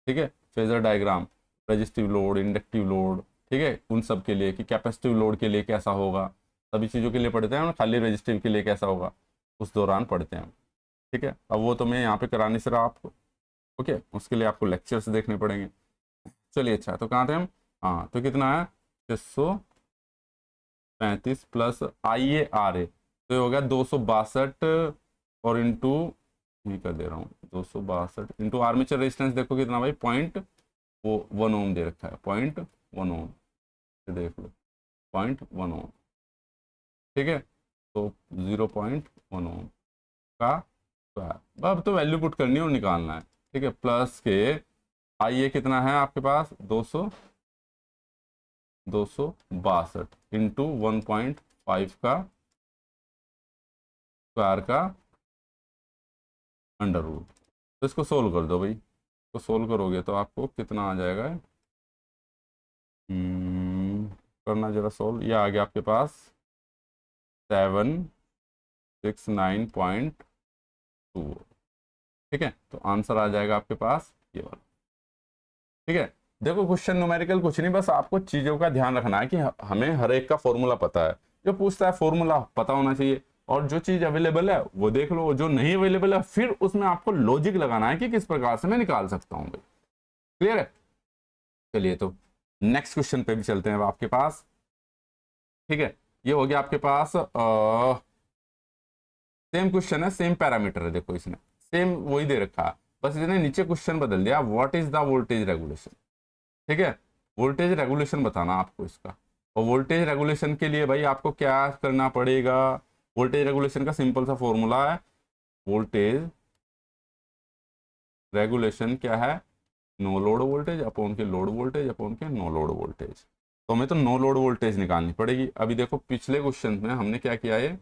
ठीक है, phasor diagram, resistive load, inductive load, ठीक है, उन सब के लिए कि कैपेसिटिव लोड के लिए कैसा होगा, सभी चीज़ों के लिए पढ़ते हैं हम, खाली रेजिस्टिव के लिए कैसा होगा उस दौरान पढ़ते हैं हम। ठीक है, अब वो तो मैं यहाँ पे कराने से रहा आपको। ओके, उसके लिए आपको लेक्चर्स देखने पड़ेंगे। चलिए अच्छा, तो कहाँ थे हम? हाँ, तो कितना है 635 प्लस IARA, तो ये हो गया 262, और इंटू ये कर दे रहा हूँ 262 इंटू आर्मेचर रेजिस्टेंस देखो कितना भाई, 0.1 ओम दे रखा है, 0.1 ओम, देख लो 0.1 ओम। ठीक है, तो 0.1 ओम का स्क्वायर। अब तो वैल्यू पुट करनी है और निकालना है। ठीक है, प्लस के IA कितना है आपके पास 262 इंटू 1.5 का स्क्वायर का √। तो इसको सोल्व कर दो भाई, तो सोल्व करोगे तो आपको कितना आ जाएगा, करना जरा सोल्व। ये आ गया आपके पास 769.2। ठीक है, तो आंसर आ जाएगा आपके पास ये वाला। ठीक है, देखो क्वेश्चन न्यूमेरिकल कुछ नहीं, बस आपको चीज़ों का ध्यान रखना है कि हमें हर एक का फॉर्मूला पता है। जो पूछता है फॉर्मूला पता होना चाहिए, और जो चीज़ अवेलेबल है वो देख लो, जो नहीं अवेलेबल है फिर उसमें आपको लॉजिक लगाना है कि किस प्रकार से मैं निकाल सकता हूँ भाई। क्लियर है? चलिए, तो नेक्स्ट क्वेश्चन पे भी चलते हैं अब आपके पास। ठीक है, ये हो गया आपके पास सेम क्वेश्चन है, सेम पैरामीटर है, देखो इसने सेम वही दे रखा है, बस इसने नीचे क्वेश्चन बदल दिया, what is the voltage regulation. ठीक है, वोल्टेज रेगुलेशन बताना आपको इसका, और वोल्टेज रेगुलेशन के लिए भाई आपको क्या करना पड़ेगा, वोल्टेज रेगुलेशन का सिंपल सा फॉर्मूला है, वोल्टेज रेगुलेशन क्या है, नो लोड वोल्टेज अपॉन के लोड वोल्टेज अपॉन के नो लोड वोल्टेज। तो हमें तो नो लोड वोल्टेज निकालनी पड़ेगी। अभी देखो पिछले क्वेश्चन में हमने क्या किया है,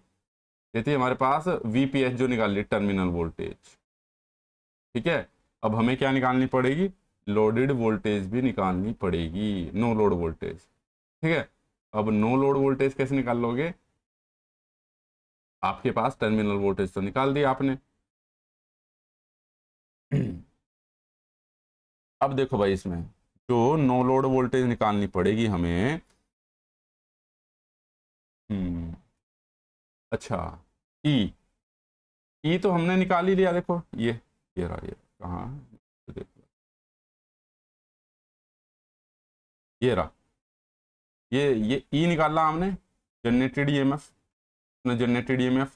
ये थी हमारे पास VPH जो निकाल ली, टर्मिनल वोल्टेज। ठीक है, अब हमें क्या निकालनी पड़ेगी, लोडेड वोल्टेज भी निकालनी पड़ेगी, नो लोड वोल्टेज। ठीक है, अब नो लोड वोल्टेज कैसे निकाल लोगे, आपके पास टर्मिनल वोल्टेज तो निकाल दिया आपने। अब देखो भाई इसमें जो नो लोड वोल्टेज निकालनी पड़ेगी हमें, अच्छा ई तो हमने निकाल ही लिया, देखो ये रहा, ये कहाँ है? तो देखो ये रहा, ये ई निकाला हमने, जनरेटेड EMF, जनरेटेड EMF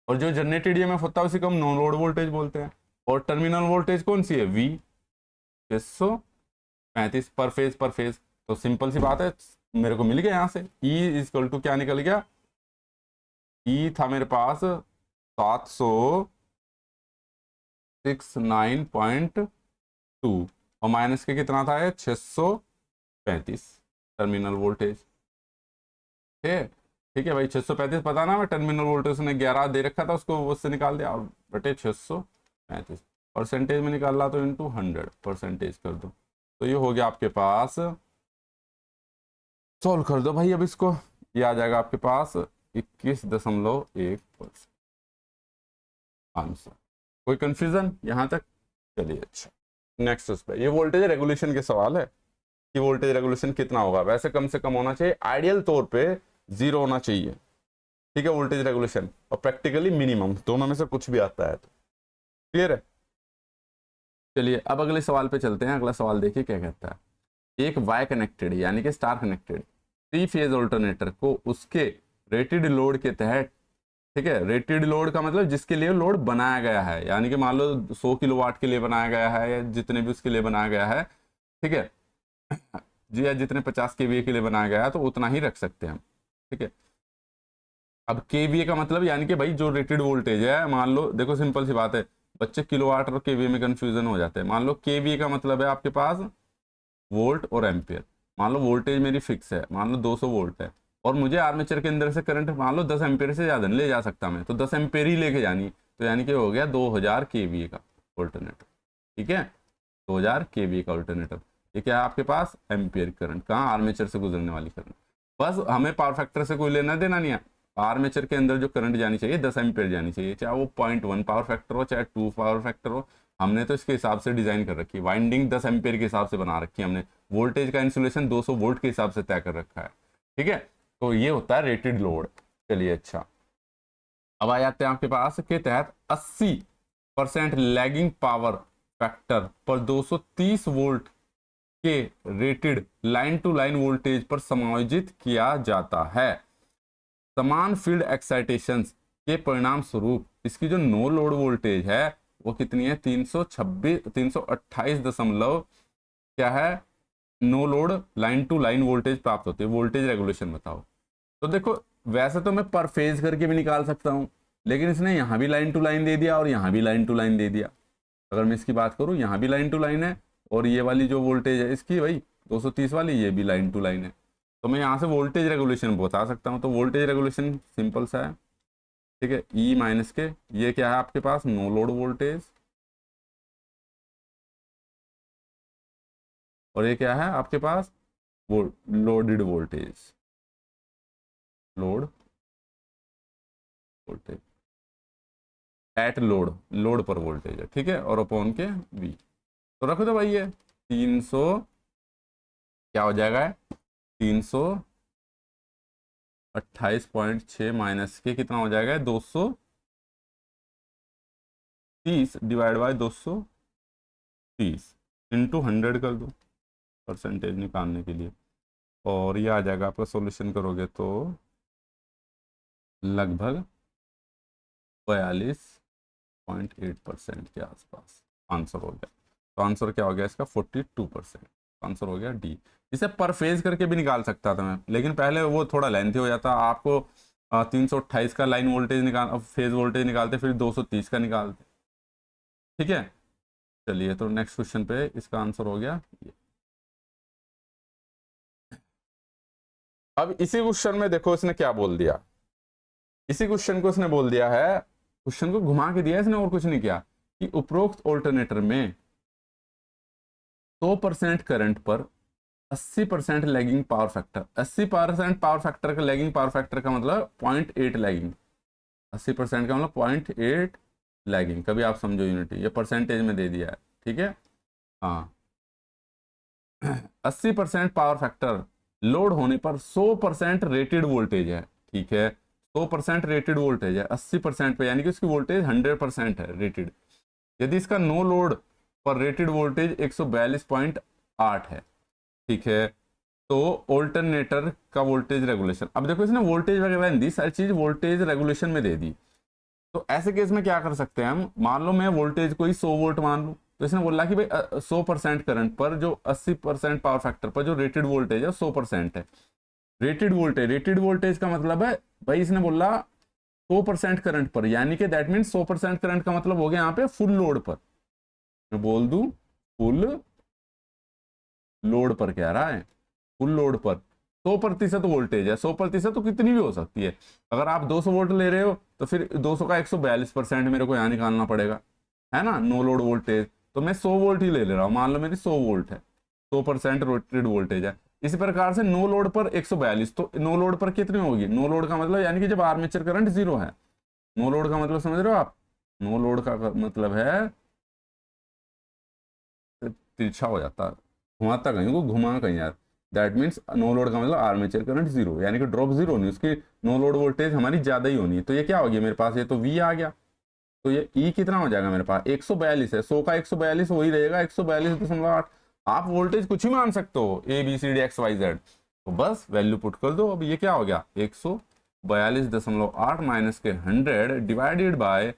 और जो जनरेटेड ईएमएफ होता है उसी को हम नो लोड वोल्टेज बोलते हैं। और टर्मिनल वोल्टेज कौन सी है, वी 635 पर फेज। तो सिंपल सी बात है, मेरे को मिल गया यहाँ से E इक्वल टू क्या निकल गया, E था मेरे पास 769.2 और माइनस के कितना था, 635 टर्मिनल वोल्टेज। ठीक है भाई, 635 पता ना, मैं टर्मिनल वोल्टेज ने 11 दे रखा था, उसको उससे निकाल दिया और बटे 635 परसेंटेज में निकाल रहा तो इंटू 100% कर दो, तो ये हो गया आपके पास। सॉल्व कर दो भाई अब इसको, ये आ जाएगा आपके पास 21.1% आंसर। कोई कंफ्यूजन यहाँ तक? चलिए अच्छा, नेक्स्ट उस पर, ये वोल्टेज रेगुलेशन के सवाल है कि वोल्टेज रेगुलेशन कितना होगा। वैसे कम से कम होना चाहिए, आइडियल तौर पे 0 होना चाहिए, ठीक है, वोल्टेज रेगुलेशन, और प्रैक्टिकली मिनिमम, दोनों में से कुछ भी आता है तो। क्लियर है? चलिए अब अगले सवाल पे चलते हैं। अगला सवाल देखिए क्या कहता है। एक वाई कनेक्टेड यानी कि स्टार कनेक्टेड 3 फेज ऑल्टरनेटर को उसके रेटेड लोड के तहत, ठीक है, रेटेड लोड का मतलब जिसके लिए लोड बनाया गया है, यानी कि मान लो 100 किलोवाट के लिए बनाया गया है या जितने भी उसके लिए बनाया गया है, ठीक है जी, या जितने 50 केवीए के लिए बनाया गया है तो उतना ही रख सकते हैं हम, ठीक है। अब केवीए का मतलब यानी कि भाई जो रेटेड वोल्टेज है, मान लो देखो सिंपल सी बात है, बच्चे किलोवाट और केवीए में कंफ्यूजन हो जाते हैं। मान लो केवीए का मतलब है आपके पास वोल्ट और एम्पियर। मान लो वोल्टेज मेरी फिक्स है, मान लो 200 वोल्ट है, और मुझे आर्मेचर के अंदर से करंट मान लो 10 एम्पियर से ज़्यादा नहीं ले जा सकता मैं, तो 10 एम्पियर ही लेके जानी, तो यानी कि हो गया 2000 केवीए का ऑल्टरनेटर, ठीक है, 2000 केवीए का ऑल्टरनेटर। ये क्या है आपके पास, एम्पियर करंट, कहाँ, आर्मेचर से गुजरने वाली करंट। बस हमें पावर फैक्टर से कोई लेना देना नहीं है, आर्मेचर के अंदर जो करंट जानी चाहिए 10 एम्पियर जानी चाहिए, चाहे वो 0.1 पावर फैक्टर हो चाहे 2 पावर फैक्टर हो। हमने तो इसके हिसाब से डिजाइन कर रखी है, वाइंडिंग 10 एम्पियर के हिसाब से बना रखी है हमने, वोल्टेज का इंसुलेशन 200 वोल्ट के हिसाब से तय कर रखा है, ठीक है। तो ये होता है रेटेड लोड। चलिए अच्छा, अब आ जाते हैं आपके पास के तहत 80% लैगिंग पावर फैक्टर पर 230 वोल्ट के rated line to line voltage पर समायोजित किया जाता है। समान फील्ड एक्साइटेशंस के परिणाम स्वरूप इसकी जो नो लोड वोल्टेज है वो कितनी है, 328 क्या है, no load line to line voltage प्राप्त होती है। वोल्टेज रेगुलेशन बताओ। तो देखो वैसे तो मैं पर फेज करके भी निकाल सकता हूं, लेकिन इसने यहां भी लाइन टू लाइन दे दिया और यहां भी लाइन टू लाइन दे दिया। अगर मैं इसकी बात करूं, यहां भी लाइन टू लाइन है और ये वाली जो वोल्टेज है इसकी भाई 230 वाली, ये भी लाइन टू लाइन है, तो मैं यहाँ से वोल्टेज रेगुलेशन बता सकता हूँ। तो वोल्टेज रेगुलेशन सिंपल सा है, ठीक है, ई माइनस के, ये क्या है आपके पास, नो लोड वोल्टेज, और ये क्या है आपके पास, वो loaded voltage, load voltage at load, load पर वोल्टेज है, ठीक है, और अपॉन के वी। तो रखो तो भाई ये 300 क्या हो जाएगा, 328.6 माइनस के कितना हो जाएगा, 230 डिवाइड बाय 230 इंटू 100 कर दो परसेंटेज निकालने के लिए, और ये आ जाएगा आपका, सॉल्यूशन करोगे तो लगभग 42.8% के आसपास आंसर हो गया। तो आंसर क्या हो गया इसका, 42%। आंसर हो गया डी। इसे पर फेज करके भी निकाल सकता था मैं, लेकिन पहले वो थोड़ा लेंथी हो जाता, आपको 328 का लाइन वोल्टेज निकाल, फेज वोल्टेज निकालते, फिर 230 का निकालते, ठीक है। चलिए तो नेक्स्ट क्वेश्चन पे इसका आंसर हो गया ये। अब इसी क्वेश्चन में देखो इसने क्या बोल दिया, इसी क्वेश्चन को इसने बोल दिया है, क्वेश्चन को घुमा के दिया इसने और कुछ नहीं किया, कि उपरोक्त ऑल्टरनेटर में 100% करंट पर 80% lagging power factor, 80% power factor का लैगिंग पावर फैक्टर का मतलब 0.8 लैगिंग, 80% का मतलब 0.8 लैगिंग, कभी आप समझो यूनिटी, ये परसेंटेज में दे दिया है, ठीक है। हाँ 80% पावर फैक्टर लोड होने पर 100% रेटेड वोल्टेज है, ठीक है, 100% रेटेड वोल्टेज है 80% पे, यानी कि उसकी वोल्टेज 100% है रेटेड। यदि इसका नो लोड पर रेटेड वोल्टेज 142.8 है, ठीक है, तो ऑल्टरनेटर का वोल्टेज रेगुलेशन, अब देखो इसने वोल्टेज वगैरह दी, सारी चीज वोल्टेज रेगुलेशन में दे दी, तो ऐसे केस में क्या कर सकते हैं हम, मान लो मैं वोल्टेज को ही 100 वोल्ट मान लूं, तो इसने बोला कि भाई 100% करंट पर जो 80% पावर फैक्टर पर जो रेटेड वोल्टेज है 100% है। रेटेड वोल्टेज का मतलब है भाई, इसने बोला 100% करंट पर, यानी कि दैट मीन 100% करंट का मतलब हो गया यहाँ पे फुल लोड पर। मैं बोल दूं फुल लोड पर कह रहा है, फुल लोड पर 100% वोल्टेज है। 100% तो कितनी भी हो सकती है। अगर आप 200 वोल्ट ले रहे हो तो फिर 200 का 142% मेरे को यहाँ निकालना पड़ेगा, है ना, नो लोड वोल्टेज। तो मैं 100 वोल्ट ही ले रहा हूँ, मान लो मेरी 100 वोल्ट है, 100% रोटेटेड वोल्टेज है। इसी प्रकार से नो लोड पर 142, तो नो लोड पर कितनी होगी, नो लोड का मतलब यानी कि जब आर्मेचर करंट जीरो है। नो लोड का मतलब समझ रहे हो आप, नो लोड का मतलब है, तिरछा हो जाता, घुमाता कहीं को, घुमा कहीं यार। दैट मीन्स नो लोड का मतलब आर्मेचर करंट जीरो, यानी कि ड्रॉप जीरो नहीं, उसकी नो लोड वोल्टेज हमारी ज्यादा ही होनी है। तो ये क्या हो गया मेरे पास, ये तो वी आ गया, तो ये ई कितना हो जाएगा मेरे पास 142 है, 100 का 142 वही रहेगा 142.8। आप वोल्टेज कुछ ही मान सकते हो, A B C D X Y Z, तो बस वैल्यू पुट कर दो। अब ये क्या हो गया 142.8 माइनस के 100 डिवाइडेड बाय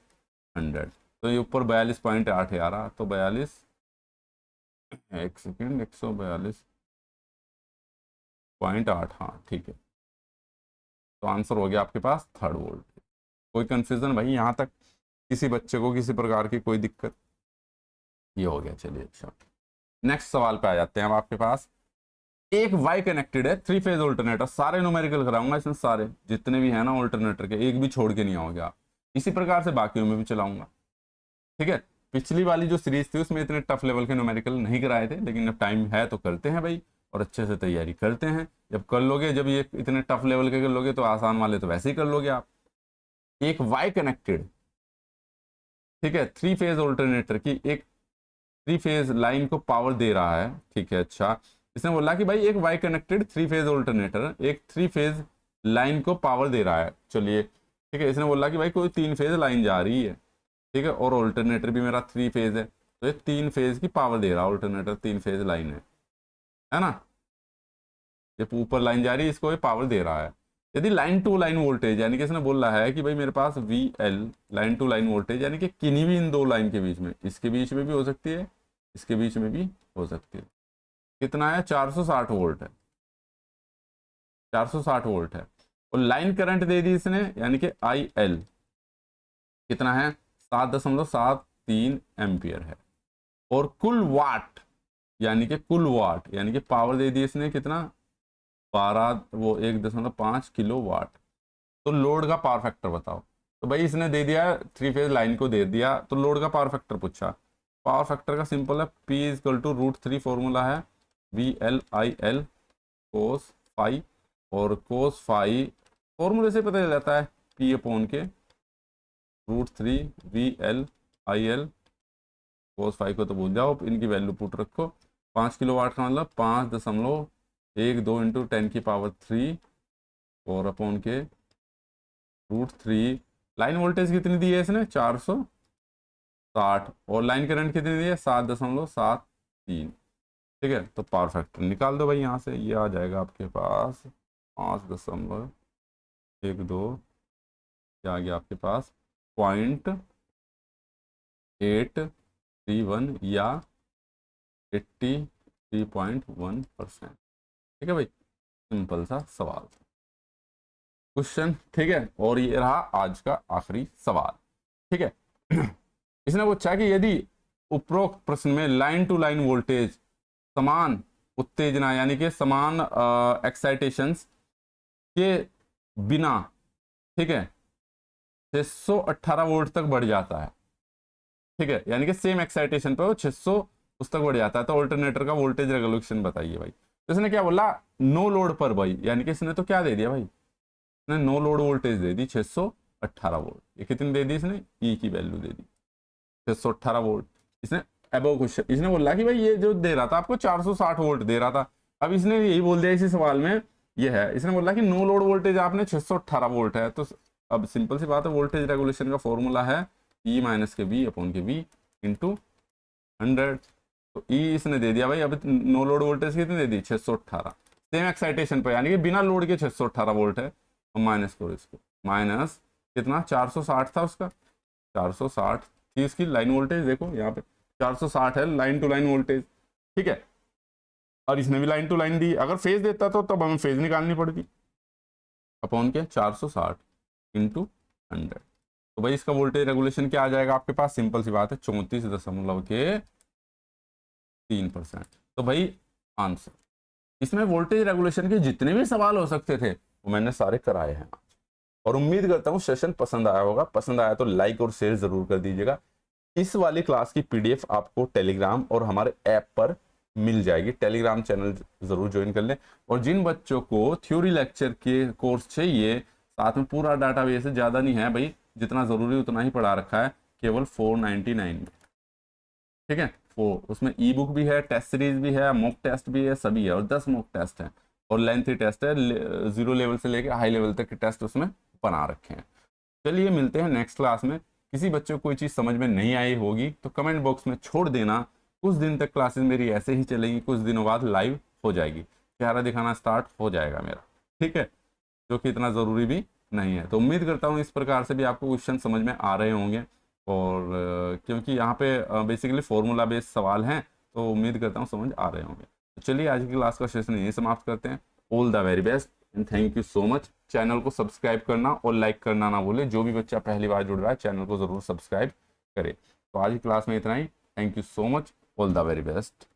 100, तो ये ऊपर 42.8 आ रहा, तो 42, एक सेकेंड, 142.8, हाँ ठीक है। तो आंसर हो गया आपके पास थर्ड वोल्ट। कोई कंफ्यूजन भाई यहाँ तक, किसी बच्चे को किसी प्रकार की कोई दिक्कत, ये हो गया। चलिए अच्छा, नेक्स्ट सवाल पे आ जाते हैं। अब आपके पास एक वाई कनेक्टेड है 3 फेज ऑल्टरनेटर, सारे न्यूमेरिकल कराऊंगा इसमें, सारे जितने भी है ना ऑल्टरनेटर के, एक भी छोड़ के नहीं आओगे आप। इसी प्रकार से बाकियों में भी चलाऊंगा, ठीक है। पिछली वाली जो सीरीज थी उसमें इतने टफ लेवल के न्यूमेरिकल नहीं कराए थे, लेकिन अब टाइम है तो करते हैं भाई, और अच्छे से तैयारी करते हैं। जब कर लोगे, जब ये इतने टफ लेवल के कर लोगे, तो आसान वाले तो वैसे ही कर लोगे आप। एक वाई कनेक्टेड, ठीक है, 3 फेज ऑल्टरनेटर की एक 3 फेज लाइन को पावर दे रहा है, ठीक है। अच्छा, इसने बोला कि भाई एक वाई कनेक्टेड 3 फेज ऑल्टरनेटर एक 3 फेज लाइन को पावर दे रहा है। चलिए ठीक है, इसने बोला कि भाई कोई 3 फेज लाइन जा रही है, ठीक है, और ऑल्टरनेटर भी मेरा 3 फेज है, तो ये 3 फेज की पावर दे रहा है ऑल्टरनेटर, 3 फेज लाइन है ना, ये ऊपर लाइन जा रही है, इसको ये पावर दे रहा है। यदि लाइन टू लाइन वोल्टेज, यानी कि इसने बोला है कि भाई मेरे पास V L line to line voltage, यानी कि किन्हीं भी इन दो लाइन के बीच में, इसके बीच में भी हो सकती है, इसके बीच में भी हो सकती है, कितना है 460 वोल्ट है, 460 वोल्ट है। और लाइन करंट दे दी इसने, यानी कि आई एल कितना है 7.73 एम्पियर है। और कुल वाट, यानी कि कुल वाट, यानी कि पावर दे दी इसने कितना 12, वो 1.5 किलो वाट। तो लोड का पावर फैक्टर बताओ। तो भाई इसने दे दिया 3 फेज लाइन को दे दिया, तो लोड का पावर फैक्टर पूछा। पावर फैक्टर का सिंपल है, P = √3, फॉर्मूला है VL/IL cos फाई, और cos फाई फॉर्मूले से पता चल जाता है P/के √3 VL/IL cos फाई को तो भूल जाओ, इनकी वैल्यू पुट रखो। 5 किलो वाट का मतलब 5.12 इंटू 10⁻³ और अपॉन के √3। लाइन वोल्टेज कितनी दी है इसने 460, और लाइन करंट कितनी दी है 7.73, ठीक है। तो पावर फैक्टर निकाल दो भाई यहाँ से, ये आ जाएगा आपके पास 5.12, क्या आ गया आपके पास 0.831 या 83.1%, ठीक है भाई, सिंपल सा सवाल क्वेश्चन, ठीक है। और ये रहा आज का आखिरी सवाल, ठीक है। इसने पूछा कि यदि उपरोक्त प्रश्न में लाइन टू लाइन वोल्टेज समान उत्तेजना, यानी कि समान एक्साइटेशंस के बिना, ठीक है, 618 वोल्ट तक बढ़ जाता है, ठीक है, यानी कि सेम एक्साइटेशन पे वो 600 उस तक बढ़ जाता है, तो ऑल्टरनेटर का वोल्टेज रेगुलेशन बताइए भाई। तो इसने क्या बोला नो लोड पर भाई, यानी कि इसने तो क्या दे दिया भाई, इसने नो लोड वोल्टेज दे दी 618 वोल्ट। ये कितनी दे दी इसने, ई की वैल्यू दे दी 618 वोल्ट। इसने अबव क्वेश्चन, इसने बोला कि भाई ये जो दे रहा था आपको 460 वोल्ट दे रहा था, अब इसने यही बोल दिया इसी सवाल में, ये है, इसने बोला कि नो लोड वोल्टेज आपने 618 वोल्ट है। तो अब सिंपल सी बात है, वोल्टेज रेगुलेशन का फॉर्मूला है E-V/V इंटू 100। तो ई इसने दे दिया भाई, अब नो लोड वोल्टेज कितनी दे दी 618, सेम एक्साइटेशन पर, यानी कि बिना लोड के 618 वोल्ट है। और माइनस करो इसको, माइनस कितना 460 था उसका, 460 थी इसकी लाइन वोल्टेज, देखो यहाँ पे 460 है लाइन टू लाइन वोल्टेज, ठीक है। और इसने भी लाइन टू लाइन दी, अगर फेज देता तो तब हमें फेज निकालनी पड़ती, अपॉन के 460 इंटू 100। तो भाई इसका वोल्टेज रेगुलेशन क्या आ जाएगा आपके पास, सिंपल सी बात है 34.3%। तो भाई आंसर, इसमें वोल्टेज रेगुलेशन के जितने भी सवाल हो सकते थे वो मैंने सारे कराए हैं। और उम्मीद करता हूँ सेशन पसंद आया होगा, पसंद आया तो लाइक और शेयर जरूर कर दीजिएगा। इस वाली क्लास की पीडीएफ आपको टेलीग्राम और हमारे ऐप पर मिल जाएगी, टेलीग्राम चैनल जरूर ज्वाइन कर लें। और जिन बच्चों को थ्योरी लेक्चर के कोर्स चाहिए, साथ में पूरा डाटाबेस, ज़्यादा नहीं है भाई, जितना ज़रूरी उतना ही पढ़ा रखा है, केवल 499 में, ठीक है। उसमें ई बुक भी है, टेस्ट सीरीज भी है, मॉक टेस्ट भी है, सभी है, और 10 मॉक टेस्ट है और लेंथी टेस्ट है, 0 लेवल से लेकर हाई लेवल तक के टेस्ट उसमें बना रखे हैं। चलिए मिलते हैं नेक्स्ट क्लास में। किसी बच्चे को कोई चीज़ समझ में नहीं आई होगी तो कमेंट बॉक्स में छोड़ देना। कुछ दिन तक क्लासेस मेरी ऐसे ही चलेगी, कुछ दिनों बाद लाइव हो जाएगी, चेहरा दिखाना स्टार्ट हो जाएगा मेरा, ठीक है, जो कि इतना ज़रूरी भी नहीं है। तो उम्मीद करता हूँ इस प्रकार से भी आपको क्वेश्चन समझ में आ रहे होंगे, और क्योंकि यहाँ पे बेसिकली फॉर्मूला बेस्ड सवाल हैं, तो उम्मीद करता हूँ समझ आ रहे होंगे। तो चलिए आज की क्लास का सेशन यहीं समाप्त करते हैं। All the very best and thank you so much. Channel को सब्सक्राइब करना और लाइक करना ना भूले, जो भी बच्चा पहली बार जुड़ रहा है चैनल को ज़रूर सब्सक्राइब करे। तो आज की क्लास में इतना ही, thank you so much, all the very best.